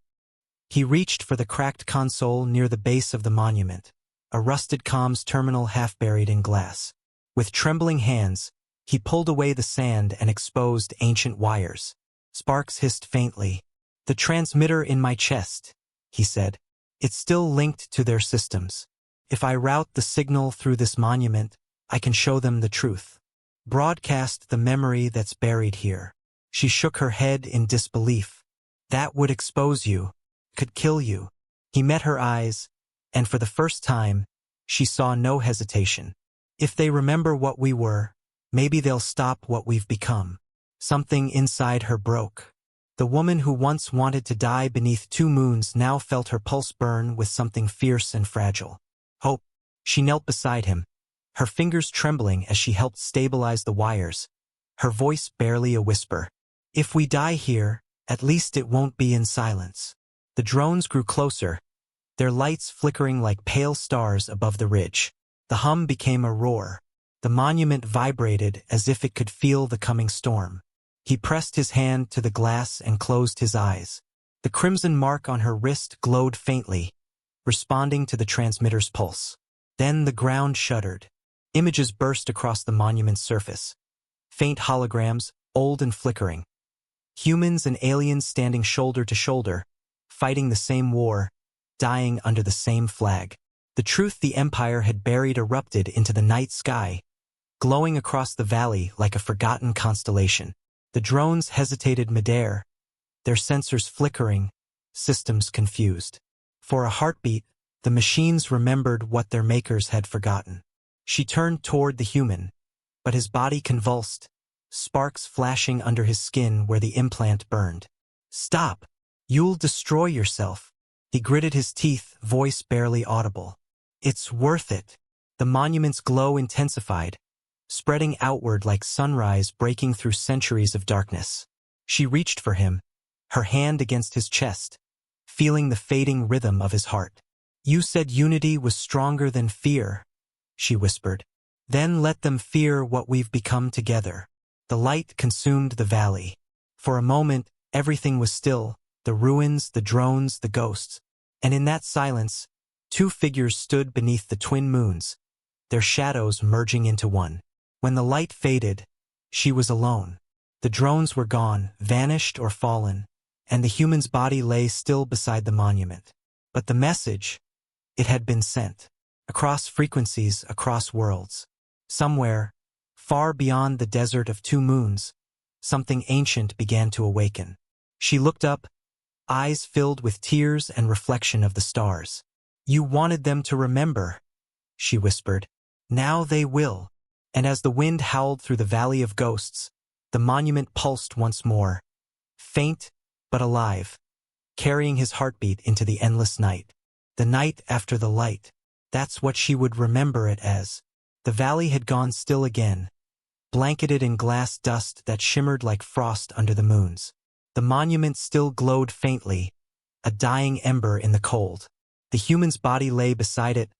Speaker 1: He reached for the cracked console near the base of the monument, a rusted comms terminal half buried in glass. With trembling hands, he pulled away the sand and exposed ancient wires. Sparks hissed faintly. "The transmitter in my chest," he said. "It's still linked to their systems. If I route the signal through this monument, I can show them the truth. Broadcast the memory that's buried here." She shook her head in disbelief. "That would expose you, could kill you." He met her eyes, and for the first time, she saw no hesitation. "If they remember what we were, maybe they'll stop what we've become." Something inside her broke. The woman who once wanted to die beneath two moons now felt her pulse burn with something fierce and fragile. Hope. She knelt beside him, her fingers trembling as she helped stabilize the wires, her voice barely a whisper. "If we die here, at least it won't be in silence." The drones grew closer, their lights flickering like pale stars above the ridge. The hum became a roar. The monument vibrated as if it could feel the coming storm. He pressed his hand to the glass and closed his eyes. The crimson mark on her wrist glowed faintly, responding to the transmitter's pulse. Then the ground shuddered. Images burst across the monument's surface. Faint holograms, old and flickering. Humans and aliens standing shoulder to shoulder, fighting the same war, dying under the same flag. The truth the Empire had buried erupted into the night sky, glowing across the valley like a forgotten constellation. The drones hesitated midair, their sensors flickering, systems confused. For a heartbeat, the machines remembered what their makers had forgotten. She turned toward the human, but his body convulsed, sparks flashing under his skin where the implant burned. "Stop! You'll destroy yourself." He gritted his teeth, voice barely audible. "It's worth it." The monument's glow intensified, spreading outward like sunrise breaking through centuries of darkness. She reached for him, her hand against his chest, feeling the fading rhythm of his heart. "You said unity was stronger than fear," she whispered. "Then let them fear what we've become together." The light consumed the valley. For a moment, everything was still, the ruins, the drones, the ghosts. And in that silence, two figures stood beneath the twin moons, their shadows merging into one. When the light faded, she was alone. The drones were gone, vanished or fallen, and the human's body lay still beside the monument. But the message, it had been sent. Across frequencies, across worlds. Somewhere, far beyond the desert of two moons, something ancient began to awaken. She looked up, eyes filled with tears and reflection of the stars. "You wanted them to remember," she whispered. "Now they will." And as the wind howled through the valley of ghosts, the monument pulsed once more, faint but alive, carrying his heartbeat into the endless night. The night after the light. That's what she would remember it as. The valley had gone still again, blanketed in glass dust that shimmered like frost under the moons. The monument still glowed faintly, a dying ember in the cold. The human's body lay beside it,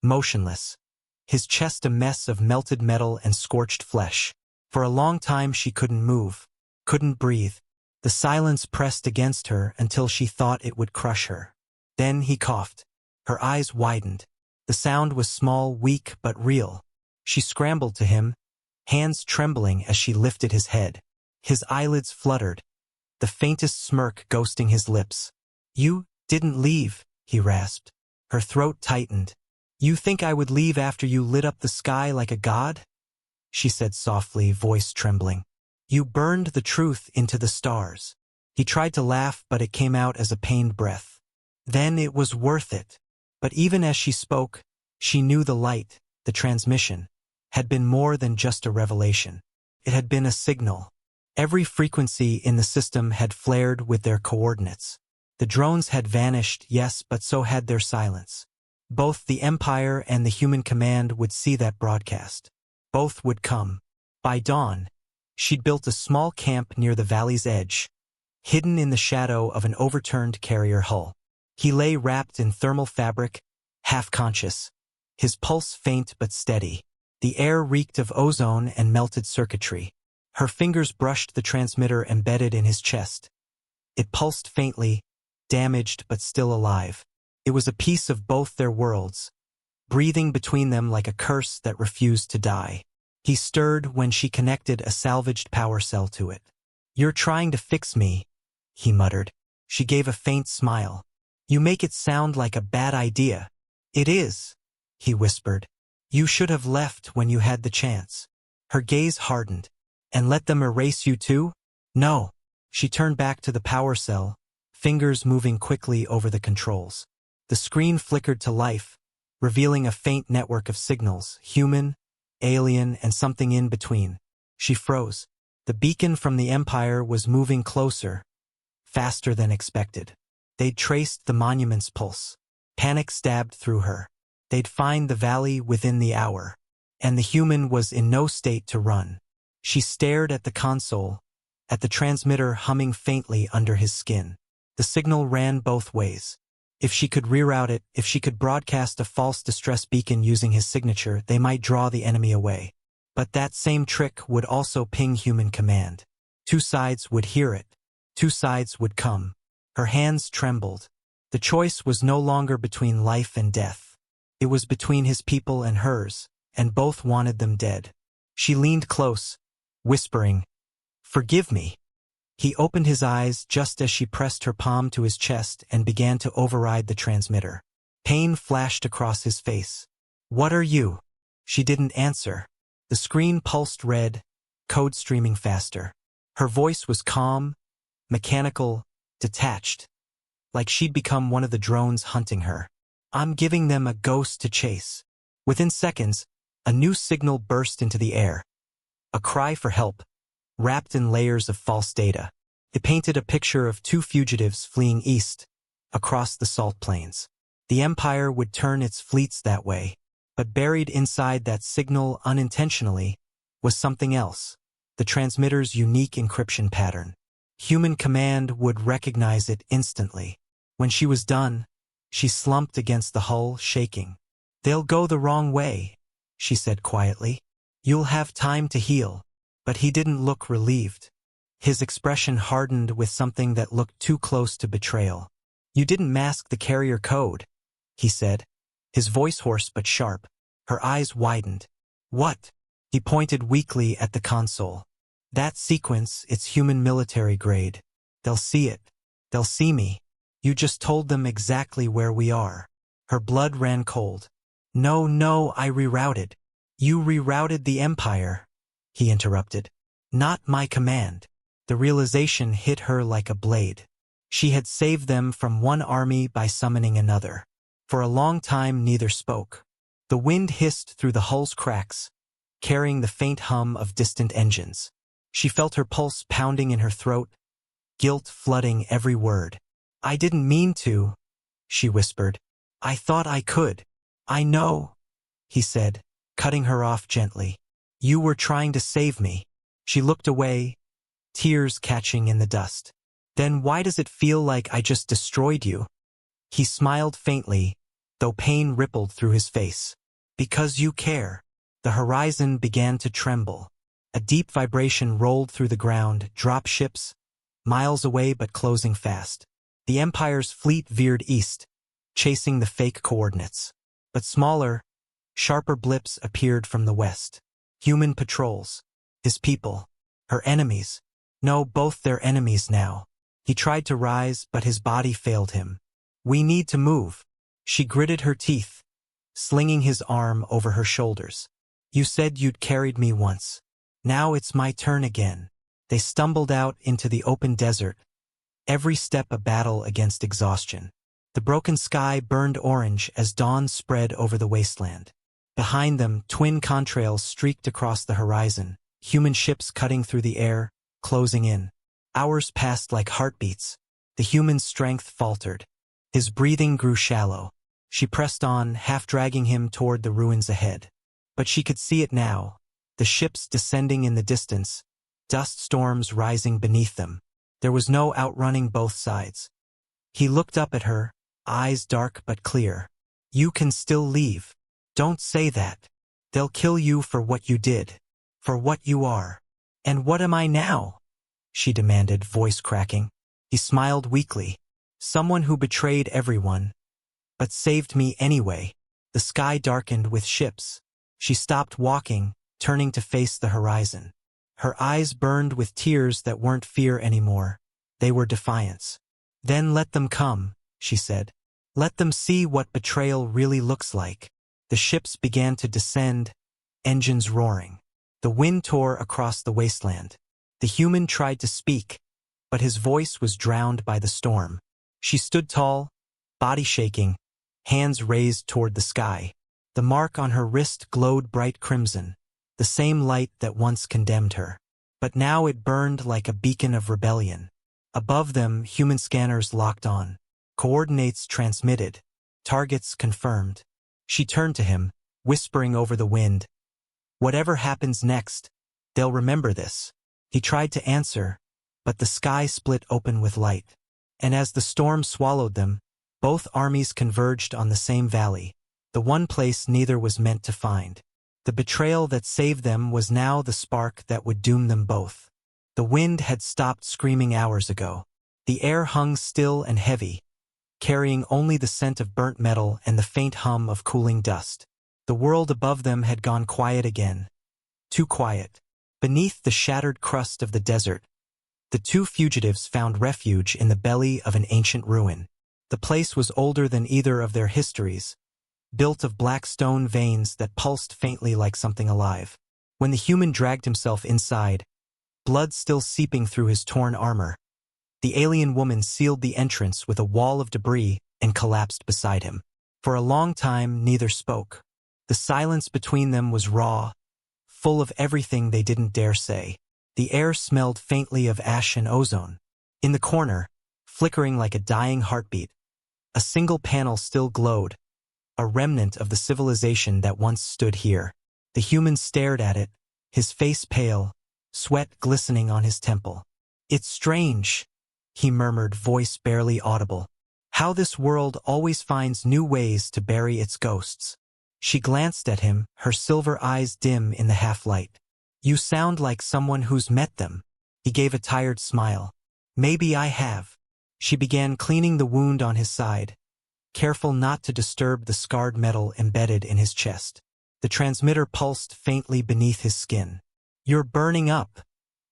Speaker 1: motionless, his chest a mess of melted metal and scorched flesh. For a long time she couldn't move, couldn't breathe. The silence pressed against her until she thought it would crush her. Then he coughed. Her eyes widened. The sound was small, weak, but real. She scrambled to him, hands trembling as she lifted his head. His eyelids fluttered, the faintest smirk ghosting his lips. "You didn't leave," he rasped. Her throat tightened. "You think I would leave after you lit up the sky like a god?" she said softly, voice trembling. "You burned the truth into the stars." He tried to laugh, but it came out as a pained breath. "Then it was worth it." But even as she spoke, she knew the light, the transmission, had been more than just a revelation. It had been a signal. Every frequency in the system had flared with their coordinates. The drones had vanished, yes, but so had their silence. Both the Empire and the human command would see that broadcast. Both would come. By dawn, she'd built a small camp near the valley's edge, hidden in the shadow of an overturned carrier hull. He lay wrapped in thermal fabric, half-conscious, his pulse faint but steady. The air reeked of ozone and melted circuitry. Her fingers brushed the transmitter embedded in his chest. It pulsed faintly, damaged but still alive. It was a piece of both their worlds, breathing between them like a curse that refused to die. He stirred when she connected a salvaged power cell to it. "You're trying to fix me," he muttered. She gave a faint smile. "You make it sound like a bad idea." "It is," he whispered. "You should have left when you had the chance." Her gaze hardened. "And let them erase you too?" "No." She turned back to the power cell, fingers moving quickly over the controls. The screen flickered to life, revealing a faint network of signals, human, alien, and something in between. She froze. The beacon from the Empire was moving closer, faster than expected. They'd traced the monument's pulse. Panic stabbed through her. They'd find the valley within the hour. And the human was in no state to run. She stared at the console, at the transmitter humming faintly under his skin. The signal ran both ways. If she could reroute it, if she could broadcast a false distress beacon using his signature, they might draw the enemy away. But that same trick would also ping human command. Two sides would hear it. Two sides would come. Her hands trembled. The choice was no longer between life and death. It was between his people and hers, and both wanted them dead. She leaned close, whispering, "Forgive me." He opened his eyes just as she pressed her palm to his chest and began to override the transmitter. Pain flashed across his face. "What are you?" She didn't answer. The screen pulsed red, code streaming faster. Her voice was calm, mechanical, detached, like she'd become one of the drones hunting her. "I'm giving them a ghost to chase." Within seconds, a new signal burst into the air. A cry for help, wrapped in layers of false data. It painted a picture of two fugitives fleeing east, across the salt plains. The Empire would turn its fleets that way. But buried inside that signal unintentionally was something else, the transmitter's unique encryption pattern. Human command would recognize it instantly. When she was done, she slumped against the hull, shaking. "They'll go the wrong way," she said quietly. "You'll have time to heal." But he didn't look relieved. His expression hardened with something that looked too close to betrayal. "You didn't mask the carrier code," he said, his voice hoarse but sharp. Her eyes widened. "What?" He pointed weakly at the console. "That sequence, it's human military grade. They'll see it. They'll see me. You just told them exactly where we are." Her blood ran cold. No, I rerouted." "You rerouted the Empire," he interrupted. "Not my command." The realization hit her like a blade. She had saved them from one army by summoning another. For a long time neither spoke. The wind hissed through the hull's cracks, carrying the faint hum of distant engines. She felt her pulse pounding in her throat, guilt flooding every word. "I didn't mean to," she whispered. "I thought I could." "I know," he said, cutting her off gently. "You were trying to save me." She looked away, tears catching in the dust. "Then why does it feel like I just destroyed you?" He smiled faintly, though pain rippled through his face. "Because you care." The horizon began to tremble. A deep vibration rolled through the ground, drop ships, miles away but closing fast. The Empire's fleet veered east, chasing the fake coordinates. But smaller, sharper blips appeared from the west. Human patrols. His people. Her enemies. No, both their enemies now. He tried to rise, but his body failed him. "We need to move." She gritted her teeth, slinging his arm over her shoulders. "You said you'd carried me once. Now it's my turn again." They stumbled out into the open desert, every step a battle against exhaustion. The broken sky burned orange as dawn spread over the wasteland. Behind them, twin contrails streaked across the horizon, human ships cutting through the air, closing in. Hours passed like heartbeats. The human's strength faltered. His breathing grew shallow. She pressed on, half dragging him toward the ruins ahead. But she could see it now, the ships descending in the distance, dust storms rising beneath them. There was no outrunning both sides. He looked up at her, eyes dark but clear. "You can still leave. Don't say that. They'll kill you for what you did, for what you are." "And what am I now?" she demanded, voice cracking. He smiled weakly. "Someone who betrayed everyone, but saved me anyway." The sky darkened with ships. She stopped walking, turning to face the horizon. Her eyes burned with tears that weren't fear anymore. They were defiance. "Then let them come," she said. "Let them see what betrayal really looks like." The ships began to descend, engines roaring. The wind tore across the wasteland. The human tried to speak, but his voice was drowned by the storm. She stood tall, body shaking, hands raised toward the sky. The mark on her wrist glowed bright crimson, the same light that once condemned her. But now it burned like a beacon of rebellion. Above them, human scanners locked on. Coordinates transmitted. Targets confirmed. She turned to him, whispering over the wind, "Whatever happens next, they'll remember this." He tried to answer, but the sky split open with light. And as the storm swallowed them, both armies converged on the same valley, the one place neither was meant to find. The betrayal that saved them was now the spark that would doom them both. The wind had stopped screaming hours ago. The air hung still and heavy, carrying only the scent of burnt metal and the faint hum of cooling dust. The world above them had gone quiet again. Too quiet. Beneath the shattered crust of the desert, the two fugitives found refuge in the belly of an ancient ruin. The place was older than either of their histories, built of black stone veins that pulsed faintly like something alive. When the human dragged himself inside, blood still seeping through his torn armor, the alien woman sealed the entrance with a wall of debris and collapsed beside him. For a long time, neither spoke. The silence between them was raw, full of everything they didn't dare say. The air smelled faintly of ash and ozone. In the corner, flickering like a dying heartbeat, a single panel still glowed, a remnant of the civilization that once stood here. The human stared at it, his face pale, sweat glistening on his temple. "It's strange," he murmured, voice barely audible. "How this world always finds new ways to bury its ghosts." She glanced at him, her silver eyes dim in the half-light. "You sound like someone who's met them." He gave a tired smile. "Maybe I have." She began cleaning the wound on his side, careful not to disturb the scarred metal embedded in his chest. The transmitter pulsed faintly beneath his skin. "You're burning up,"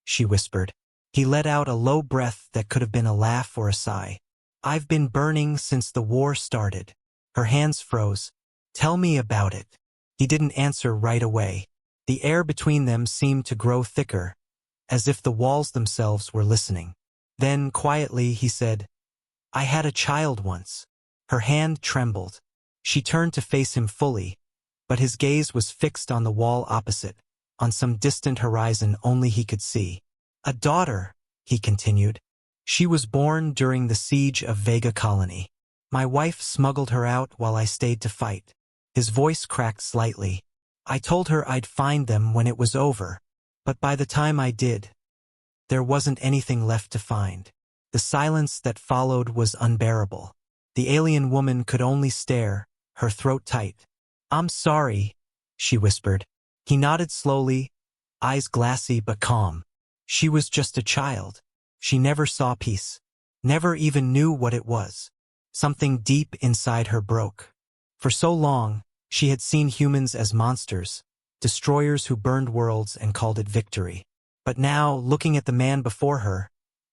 Speaker 1: she whispered. He let out a low breath that could have been a laugh or a sigh. "I've been burning since the war started." Her hands froze. "Tell me about it." He didn't answer right away. The air between them seemed to grow thicker, as if the walls themselves were listening. Then, quietly, he said, "I had a child once." Her hand trembled. She turned to face him fully, but his gaze was fixed on the wall opposite, on some distant horizon only he could see. "A daughter," he continued. "She was born during the siege of Vega Colony. My wife smuggled her out while I stayed to fight." His voice cracked slightly. "I told her I'd find them when it was over, but by the time I did, there wasn't anything left to find." The silence that followed was unbearable. The alien woman could only stare, her throat tight. "I'm sorry," she whispered. He nodded slowly, eyes glassy but calm. She was just a child. She never saw peace, never even knew what it was. Something deep inside her broke. For so long, she had seen humans as monsters, destroyers who burned worlds and called it victory. But now, looking at the man before her,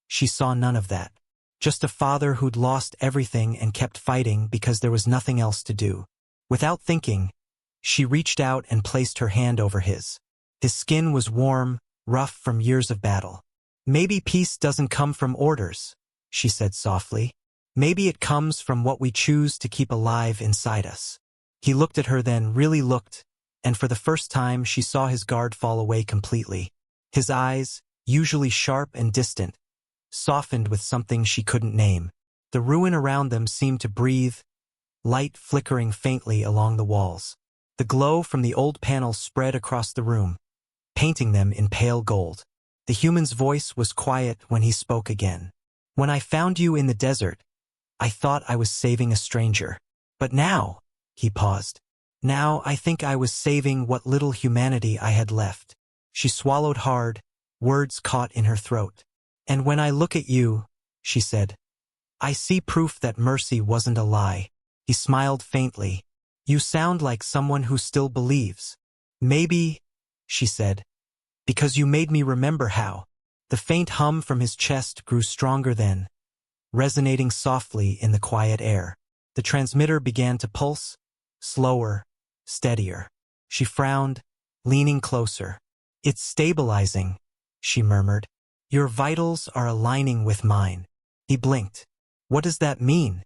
Speaker 1: she saw none of that. Just a father who'd lost everything and kept fighting because there was nothing else to do. Without thinking, she reached out and placed her hand over his. His skin was warm, rough from years of battle. "Maybe peace doesn't come from orders," she said softly. "Maybe it comes from what we choose to keep alive inside us." He looked at her, then really looked, and for the first time she saw his guard fall away completely. His eyes, usually sharp and distant, softened with something she couldn't name. The ruin around them seemed to breathe, light flickering faintly along the walls. The glow from the old panels spread across the room, painting them in pale gold. The human's voice was quiet when he spoke again. "When I found you in the desert, I thought I was saving a stranger. But now," he paused, "now I think I was saving what little humanity I had left." She swallowed hard, words caught in her throat. "And when I look at you," she said, "I see proof that mercy wasn't a lie." He smiled faintly. "You sound like someone who still believes." "Maybe," she said, "because you made me remember how." The faint hum from his chest grew stronger then, resonating softly in the quiet air. The transmitter began to pulse, slower, steadier. She frowned, leaning closer. "It's stabilizing," she murmured. "Your vitals are aligning with mine." He blinked. "What does that mean?"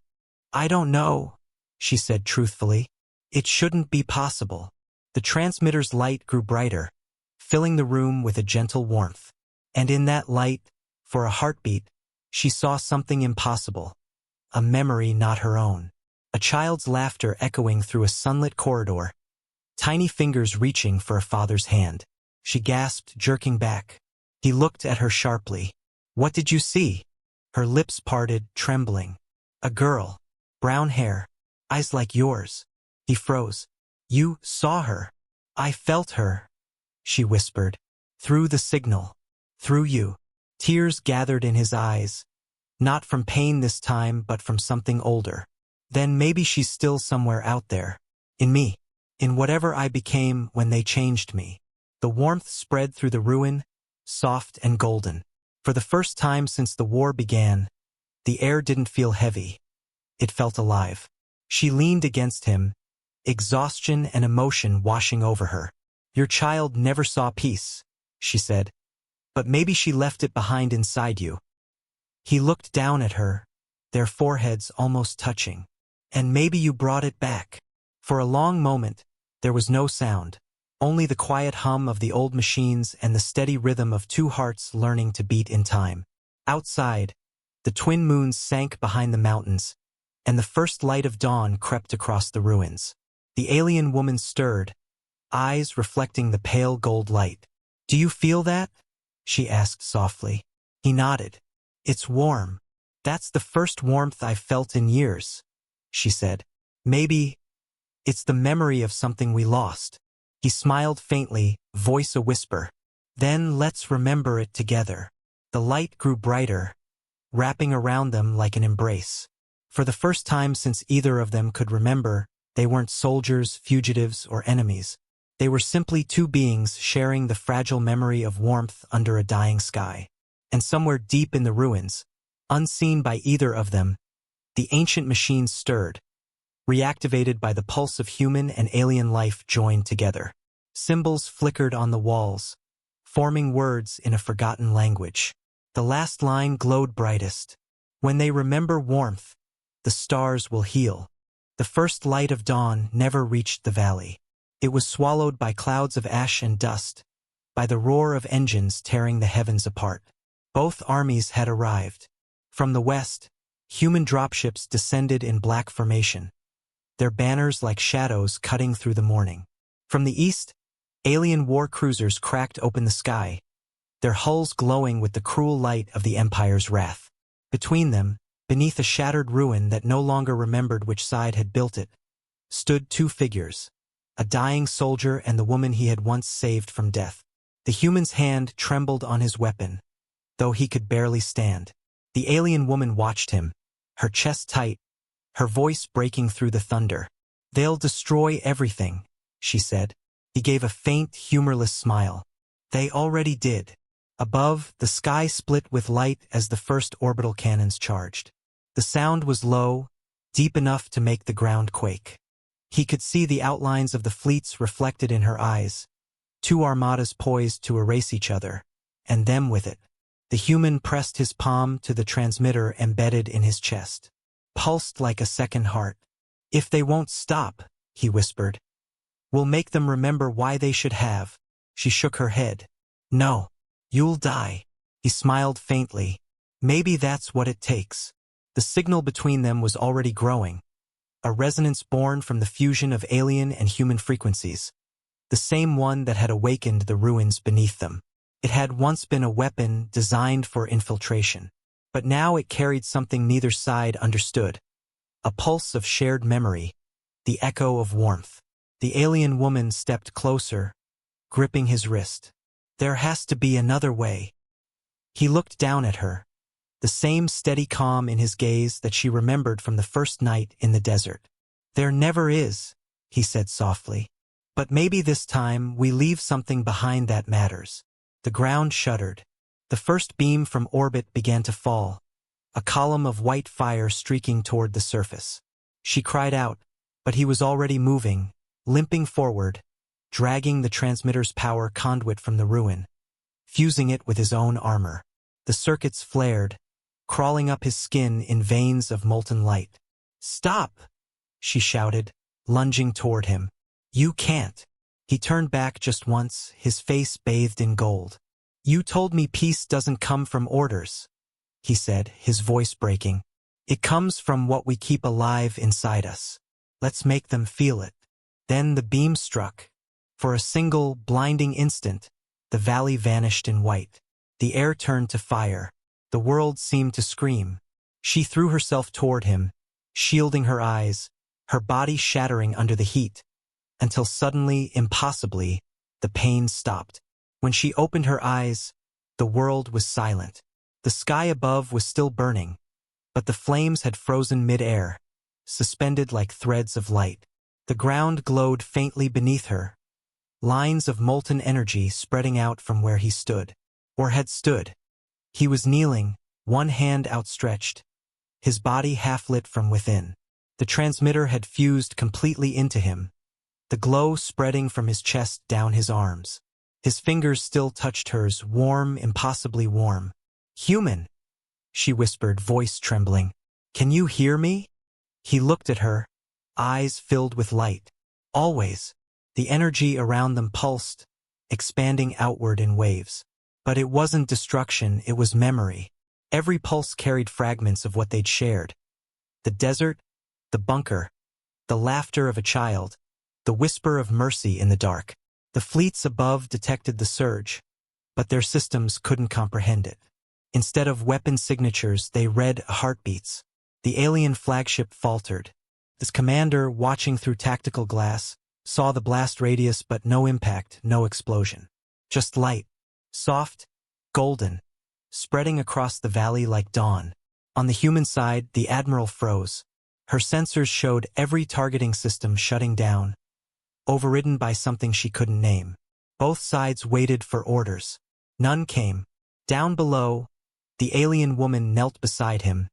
Speaker 1: "I don't know," she said truthfully. "It shouldn't be possible." The transmitter's light grew brighter, filling the room with a gentle warmth. And in that light, for a heartbeat, she saw something impossible. A memory not her own. A child's laughter echoing through a sunlit corridor, tiny fingers reaching for a father's hand. She gasped, jerking back. He looked at her sharply. "What did you see?" Her lips parted, trembling. "A girl. Brown hair. Eyes like yours." He froze. "You saw her?" "I felt her," she whispered. "Through the signal. Through you." Tears gathered in his eyes, not from pain this time, but from something older. "Then maybe she's still somewhere out there. In me. In whatever I became when they changed me." The warmth spread through the ruin, soft and golden. For the first time since the war began, the air didn't feel heavy. It felt alive. She leaned against him, exhaustion and emotion washing over her. "Your child never saw peace," she said. "But maybe she left it behind inside you." He looked down at her, their foreheads almost touching. "And maybe you brought it back." For a long moment, there was no sound, only the quiet hum of the old machines and the steady rhythm of two hearts learning to beat in time. Outside, the twin moons sank behind the mountains, and the first light of dawn crept across the ruins. The alien woman stirred, eyes reflecting the pale gold light. "Do you feel that?" she asked softly. He nodded. "It's warm. That's the first warmth I've felt in years," she said. "Maybe it's the memory of something we lost." He smiled faintly, voice a whisper. "Then let's remember it together." The light grew brighter, wrapping around them like an embrace. For the first time since either of them could remember, they weren't soldiers, fugitives, or enemies. They were simply two beings sharing the fragile memory of warmth under a dying sky. And somewhere deep in the ruins, unseen by either of them, the ancient machines stirred, reactivated by the pulse of human and alien life joined together. Symbols flickered on the walls, forming words in a forgotten language. The last line glowed brightest. "When they remember warmth, the stars will heal." The first light of dawn never reached the valley. It was swallowed by clouds of ash and dust, by the roar of engines tearing the heavens apart. Both armies had arrived. From the west, human dropships descended in black formation, their banners like shadows cutting through the morning. From the east, alien war cruisers cracked open the sky, their hulls glowing with the cruel light of the Empire's wrath. Between them, beneath a shattered ruin that no longer remembered which side had built it, stood two figures, a dying soldier and the woman he had once saved from death. The human's hand trembled on his weapon, though he could barely stand. The alien woman watched him, her chest tight, her voice breaking through the thunder. "They'll destroy everything," she said. He gave a faint, humorless smile. "They already did." Above, the sky split with light as the first orbital cannons charged. The sound was low, deep enough to make the ground quake. He could see the outlines of the fleets reflected in her eyes, two armadas poised to erase each other, and them with it. The human pressed his palm to the transmitter embedded in his chest, pulsed like a second heart. "If they won't stop," he whispered, "we'll make them remember why they should have." She shook her head. "No, you'll die." He smiled faintly. "Maybe that's what it takes." The signal between them was already growing, a resonance born from the fusion of alien and human frequencies, the same one that had awakened the ruins beneath them. It had once been a weapon designed for infiltration, but now it carried something neither side understood, a pulse of shared memory, the echo of warmth. The alien woman stepped closer, gripping his wrist. "There has to be another way." He looked down at her, the same steady calm in his gaze that she remembered from the first night in the desert. "There never is," he said softly. "But maybe this time we leave something behind that matters." The ground shuddered. The first beam from orbit began to fall, a column of white fire streaking toward the surface. She cried out, but he was already moving, limping forward, dragging the transmitter's power conduit from the ruin, fusing it with his own armor. The circuits flared, crawling up his skin in veins of molten light. "Stop!" she shouted, lunging toward him. "You can't." He turned back just once, his face bathed in gold. "You told me peace doesn't come from orders," he said, his voice breaking. "It comes from what we keep alive inside us. Let's make them feel it." Then the beam struck. For a single, blinding instant, the valley vanished in white. The air turned to fire. The world seemed to scream. She threw herself toward him, shielding her eyes, her body shattering under the heat, until suddenly, impossibly, the pain stopped. When she opened her eyes, the world was silent. The sky above was still burning, but the flames had frozen mid-air, suspended like threads of light. The ground glowed faintly beneath her, lines of molten energy spreading out from where he stood, or had stood. He was kneeling, one hand outstretched, his body half-lit from within. The transmitter had fused completely into him, the glow spreading from his chest down his arms. His fingers still touched hers, warm, impossibly warm. "Human," she whispered, voice trembling. "Can you hear me?" He looked at her, eyes filled with light. Always. The energy around them pulsed, expanding outward in waves. But it wasn't destruction, it was memory. Every pulse carried fragments of what they'd shared. The desert, the bunker, the laughter of a child, the whisper of mercy in the dark. The fleets above detected the surge, but their systems couldn't comprehend it. Instead of weapon signatures, they read heartbeats. The alien flagship faltered. This commander, watching through tactical glass, saw the blast radius but no impact, no explosion. Just light, soft, golden, spreading across the valley like dawn. On the human side, the admiral froze. Her sensors showed every targeting system shutting down, overridden by something she couldn't name. Both sides waited for orders. None came. Down below, the alien woman knelt beside him,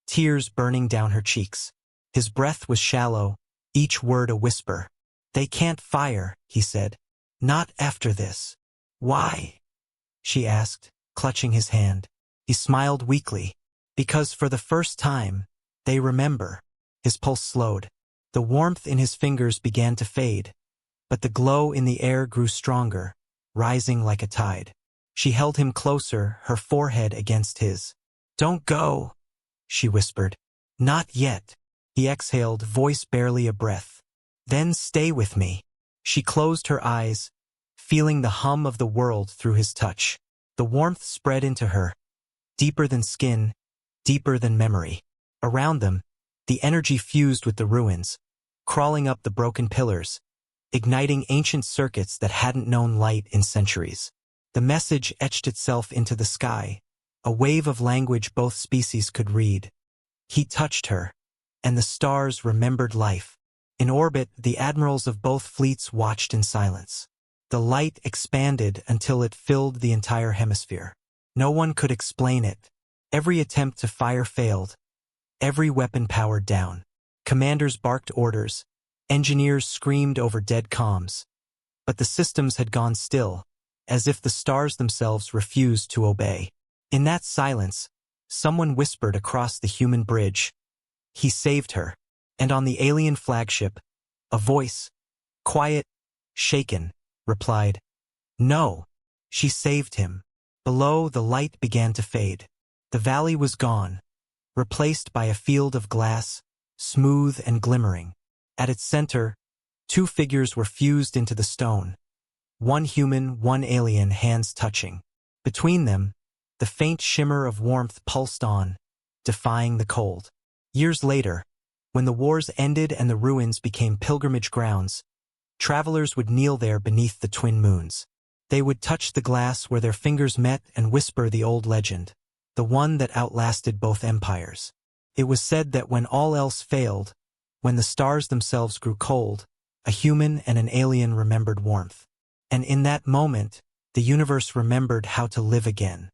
Speaker 1: tears burning down her cheeks. His breath was shallow, each word a whisper. "They can't fire," he said. "Not after this." "Why?" she asked, clutching his hand. He smiled weakly. "Because for the first time, they remember." His pulse slowed. The warmth in his fingers began to fade, but the glow in the air grew stronger, rising like a tide. She held him closer, her forehead against his. "Don't go," she whispered. "Not yet." He exhaled, voice barely a breath. "Then stay with me." She closed her eyes, feeling the hum of the world through his touch. The warmth spread into her, deeper than skin, deeper than memory. Around them, the energy fused with the ruins, crawling up the broken pillars, igniting ancient circuits that hadn't known light in centuries. The message etched itself into the sky, a wave of language both species could read. He touched her, and the stars remembered life. In orbit, the admirals of both fleets watched in silence. The light expanded until it filled the entire hemisphere. No one could explain it. Every attempt to fire failed. Every weapon powered down. Commanders barked orders. Engineers screamed over dead comms. But the systems had gone still, as if the stars themselves refused to obey. In that silence, someone whispered across the human bridge, "He saved her." And on the alien flagship, a voice, quiet, shaken, replied, "No, she saved him." Below, the light began to fade. The valley was gone, replaced by a field of glass, smooth and glimmering. At its center, two figures were fused into the stone. One human, one alien, hands touching. Between them, the faint shimmer of warmth pulsed on, defying the cold. Years later, when the wars ended and the ruins became pilgrimage grounds, travelers would kneel there beneath the twin moons. They would touch the glass where their fingers met and whisper the old legend, the one that outlasted both empires. It was said that when all else failed, when the stars themselves grew cold, a human and an alien remembered warmth. And in that moment, the universe remembered how to live again.